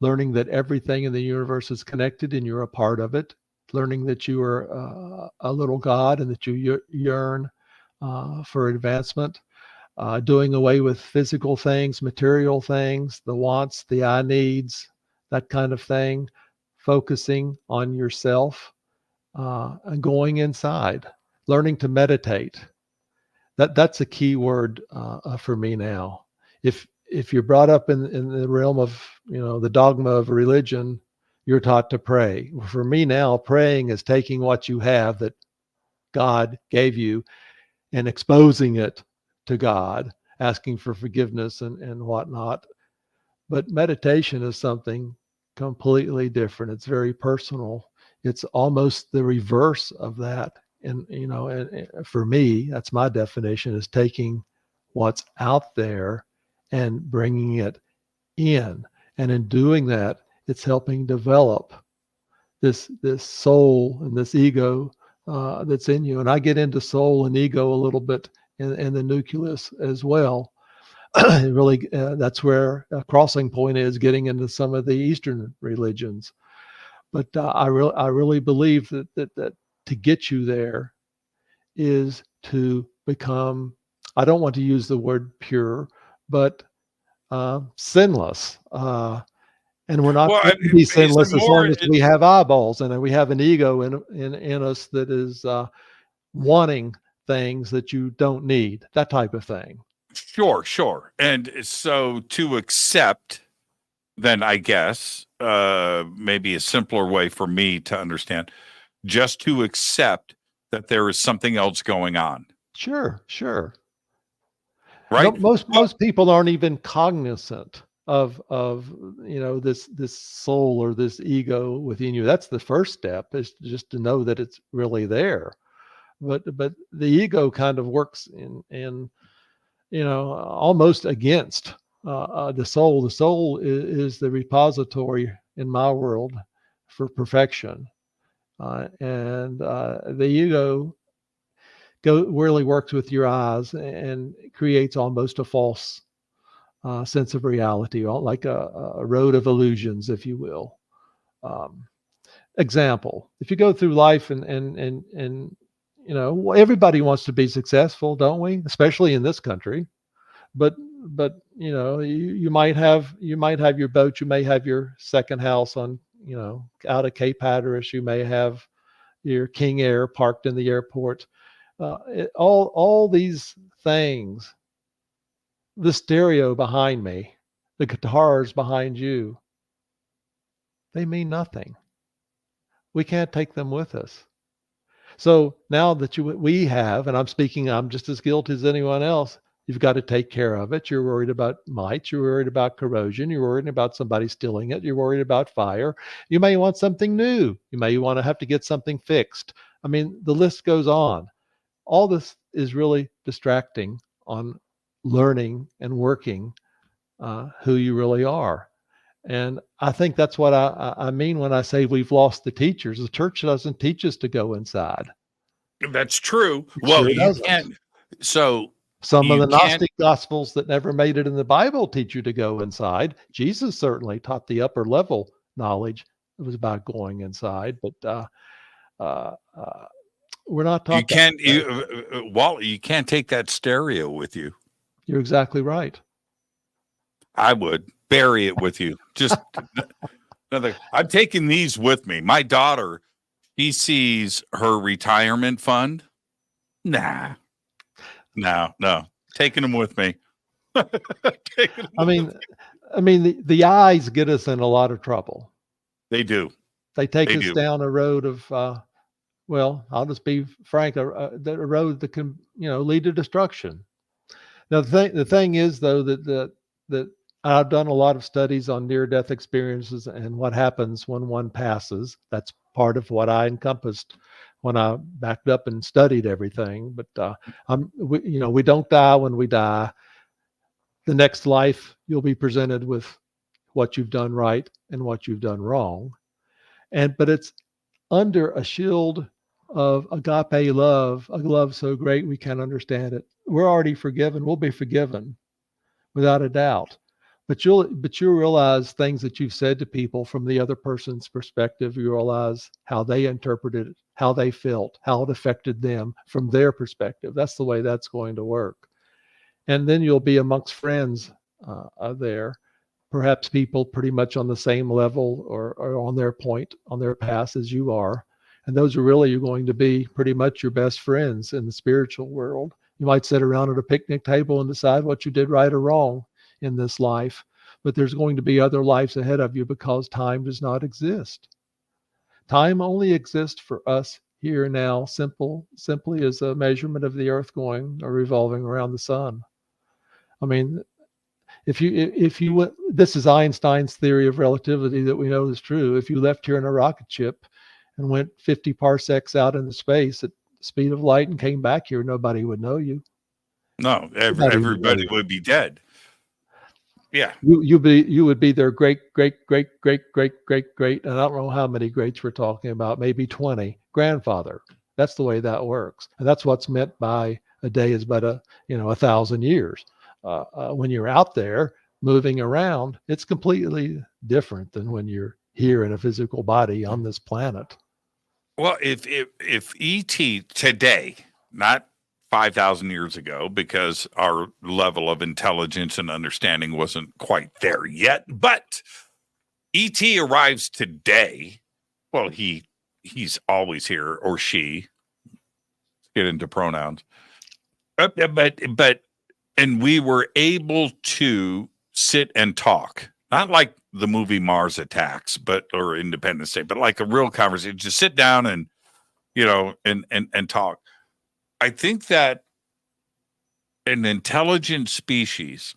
learning that everything in the universe is connected and you're a part of it, learning that you are a little God and that you yearn for advancement. Doing away with physical things, material things, the wants, the I needs, that kind of thing, focusing on yourself, and going inside, learning to meditate. That's a key word for me now. If you're brought up in the realm of the dogma of religion, you're taught to pray. For me now, praying is taking what you have that God gave you and exposing it to God, asking for forgiveness and whatnot. But meditation is something completely different. It's very personal. It's almost the reverse of that. And for me, that's my definition, is taking what's out there and bringing it in. And in doing that, it's helping develop this soul and this ego that's in you. And I get into soul and ego a little bit in the nucleus as well. Really, that's where a crossing point is, getting into some of the Eastern religions. But I really believe that to get you there is to become, I don't want to use the word pure, but sinless. And we're not going to be sinless as long as we have eyeballs and we have an ego in us that is wanting things that you don't need, that type of thing. Sure. And so to accept, then I guess, maybe a simpler way for me to understand, just to accept that there is something else going on. Sure. Right? Most people aren't even cognizant of this soul or this ego within you. That's the first step, is just to know that it's really there. But the ego kind of works in almost against the soul. The soul is the repository in my world for perfection, and the ego really works with your eyes and creates almost a false sense of reality, like a road of illusions, if you will. Example: if you go through life and everybody wants to be successful, don't we? Especially in this country. But you might have your boat, you may have your second house on out of Cape Hatteras, you may have your King Air parked in the airport. All these things, the stereo behind me, the guitars behind you, they mean nothing. We can't take them with us. So now that we have, and I'm just as guilty as anyone else, you've got to take care of it. You're worried about mites. You're worried about corrosion. You're worried about somebody stealing it. You're worried about fire. You may want something new. You may want to have to get something fixed. I mean, the list goes on. All this is really distracting on learning and working who you really are. And I think that's what I mean when I say we've lost the teachers. The church doesn't teach us to go inside. That's true. It Well, sure you doesn't. can't. So Some of you the can't. Gnostic gospels that never made it in the Bible teach you to go inside. Jesus certainly taught the upper level knowledge. It was about going inside, but we're not taught You can't. that. Wally, you can't take that stereo with you. You're exactly right. I would bury it with you. Just another. I'm taking these with me. My daughter, he sees her retirement fund. Nah, no, taking them with me. I mean, the eyes get us in a lot of trouble. They do. They take They us do. down a road of, well, I'll just be frank, a road that can, lead to destruction. Now, the thing is, though, that I've done a lot of studies on near-death experiences and what happens when one passes. That's part of what I encompassed when I backed up and studied everything. But we don't die when we die. The next life, you'll be presented with what you've done right and what you've done wrong. But it's under a shield of agape love, a love so great we can't understand it. We're already forgiven. We'll be forgiven without a doubt. But you'll realize things that you've said to people from the other person's perspective. You realize how they interpreted it, how they felt, how it affected them from their perspective. That's the way that's going to work. And then you'll be amongst friends there, perhaps people pretty much on the same level or on their point, on their path as you are. And those are really going to be pretty much your best friends in the spiritual world. You might sit around at a picnic table and decide what you did right or wrong in this life, but there's going to be other lives ahead of you because time does not exist. Time only exists for us here now, simply as a measurement of the earth going or revolving around the sun. I mean, if you went, this is Einstein's theory of relativity that we know is true. If you left here in a rocket ship and went 50 parsecs out into space at the speed of light and came back here, nobody would know you. No, everybody would be dead. Yeah, you would be their great, and I don't know how many greats we're talking about, maybe 20 grandfather. That's the way that works, and that's what's meant by a day is but 1,000 years. When you're out there moving around, it's completely different than when you're here in a physical body on this planet. Well, if ET today, not 5,000 years ago, because our level of intelligence and understanding wasn't quite there yet, but ET arrives today, well, he's always here, or she. Let's get into pronouns. But and we were able to sit and talk, not like the movie Mars Attacks, or Independence Day, but like a real conversation. Just sit down and and talk. I think that an intelligent species,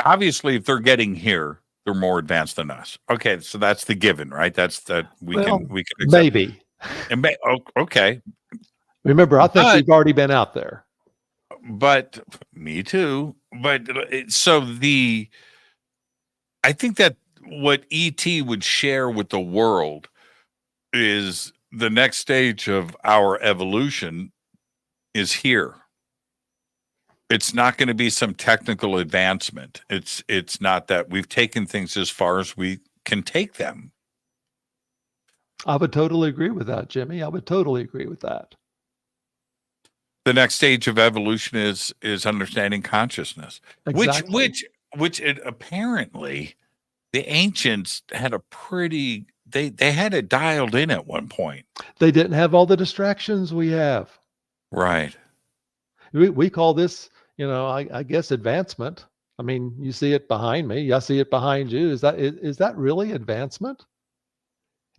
obviously, if they're getting here, they're more advanced than us. Okay, so that's the given, right? That's that we can accept. Maybe. Okay. Remember, I think we've already been out there. But me too. But so I think that what ET would share with the world is the next stage of our evolution is here. It's not going to be some technical advancement. It's not that we've taken things as far as we can take them. I would totally agree with that, Jimmy. I would totally agree with that. The next stage of evolution is understanding consciousness, Exactly. which it apparently the ancients had a pretty they had it dialed in at one point. They didn't have all the distractions we have. Right. We call this, I guess, advancement. I mean, you see it behind me. I see it behind you. Is that really advancement?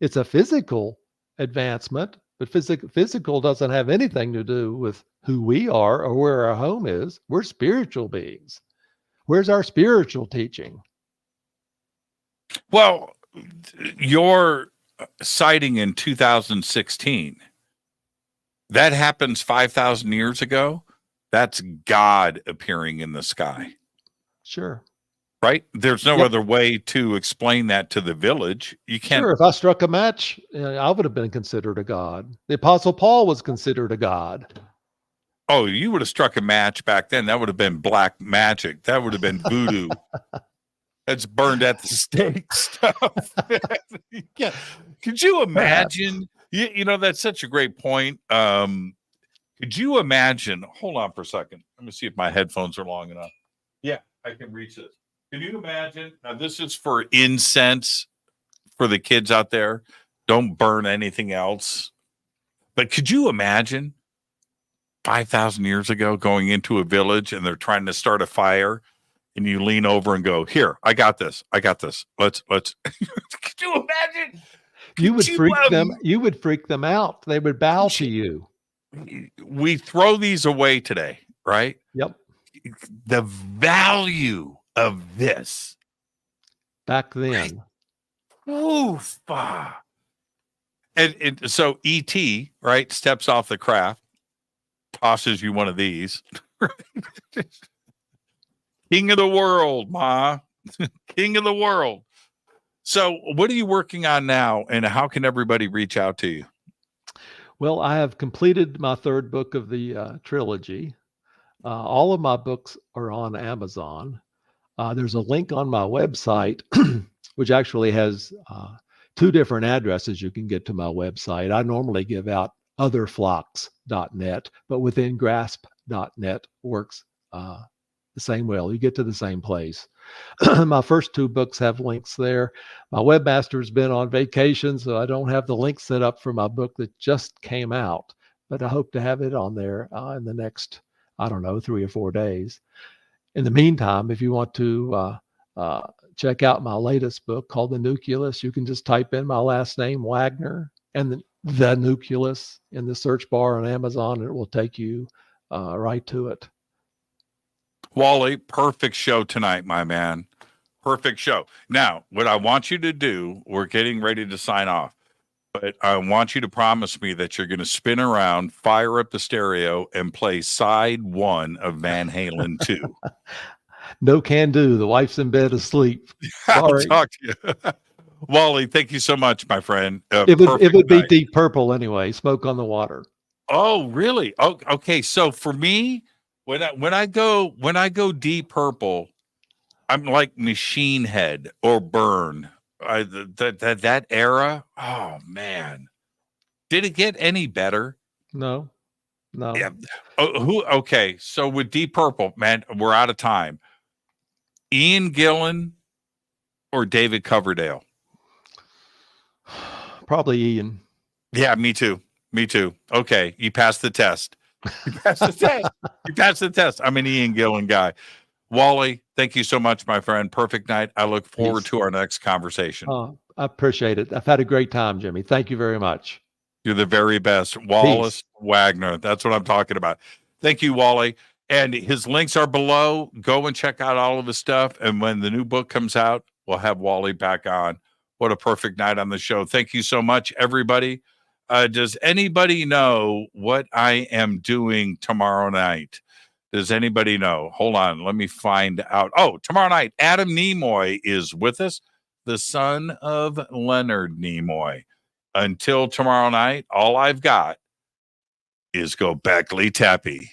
It's a physical advancement, but physical doesn't have anything to do with who we are or where our home is. We're spiritual beings. Where's our spiritual teaching? Well, your sighting in 2016, that happens 5,000 years ago. That's God appearing in the sky. Sure. Right? There's no Yep. other way to explain that to the village. You can't. Sure. If I struck a match, I would have been considered a god. The Apostle Paul was considered a god. Oh, you would have struck a match back then. That would have been black magic. That would have been voodoo. That's burned at the stake stuff. Yeah. Could you imagine? You know, that's such a great point. Could you imagine? Hold on for a second. Let me see if my headphones are long enough. Yeah, I can reach this. Can you imagine? Now, this is for incense for the kids out there. Don't burn anything else. But could you imagine 5,000 years ago going into a village and they're trying to start a fire and you lean over and go, here, I got this. I got this. Let's. Could you imagine? You would freak them. You would freak them out. They would bow to you. We throw these away today, right? Yep. The value of this back then. Oof. And so E.T., right, steps off the craft, tosses you one of these. King of the world, Ma. King of the world. So what are you working on now, and how can everybody reach out to you? Well, I have completed my third book of the trilogy. All of my books are on Amazon. There's a link on my website, which actually has two different addresses you can get to my website. I normally give out otherflocks.net, but within grasp.net works the same way. You get to the same place. My first two books have links there. My webmaster's been on vacation, so I don't have the link set up for my book that just came out, but I hope to have it on there in the next, 3 or 4 days. In the meantime, if you want to check out my latest book called The Nucleus, you can just type in my last name, Wagner, and the Nucleus in the search bar on Amazon, and it will take you right to it. Wally, perfect show tonight, my man. Perfect show. Now, what I want you to do, we're getting ready to sign off, but I want you to promise me that you're going to spin around, fire up the stereo, and play side 1 of Van Halen 2. No can do. The wife's in bed asleep. I'll talk to you. Wally, thank you so much, my friend. It would be Deep Purple anyway, Smoke on the Water. Oh, really? Oh, okay. So for me, when I go Deep Purple, I'm like Machine Head or Burn. That era. Oh man, did it get any better? No. Yeah. Okay. So with Deep Purple, man, we're out of time. Ian Gillan or David Coverdale? Probably Ian. Yeah, me too. Okay, you passed the test. You passed the test. I'm an Ian Gillan guy. Wally, thank you so much, my friend. Perfect night. I look forward to our next conversation. I appreciate it. I've had a great time, Jimmy. Thank you very much. You're the very best. Wallace Wagner. That's what I'm talking about. Thank you, Wally. And his links are below. Go and check out all of his stuff. And when the new book comes out, we'll have Wally back on. What a perfect night on the show. Thank you so much, everybody. Does anybody know what I am doing tomorrow night? Does anybody know? Hold on. Let me find out. Oh, tomorrow night, Adam Nimoy is with us, the son of Leonard Nimoy. Until tomorrow night, all I've got is go Beckley Tappy.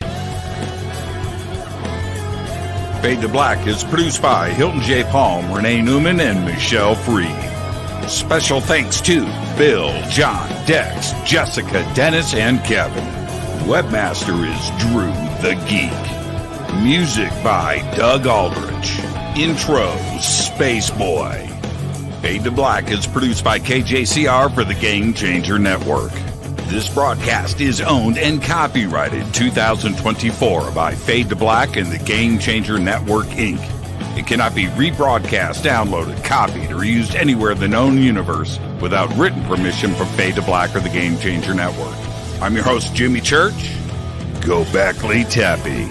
Fade to Black is produced by Hilton J. Palm, Renee Newman, and Michelle Freed. Special thanks to Bill, John, Dex, Jessica, Dennis, and Kevin. Webmaster is Drew the Geek. Music by Doug Aldrich. Intro, Space Boy. Fade to Black is produced by KJCR for the Game Changer Network. This broadcast is owned and copyrighted 2024 by Fade to Black and the Game Changer Network, Inc. It cannot be rebroadcast, downloaded, copied, or used anywhere in the known universe without written permission from Fade to Black or the Game Changer Network. I'm your host, Jimmy Church. Go Beckley Tappy.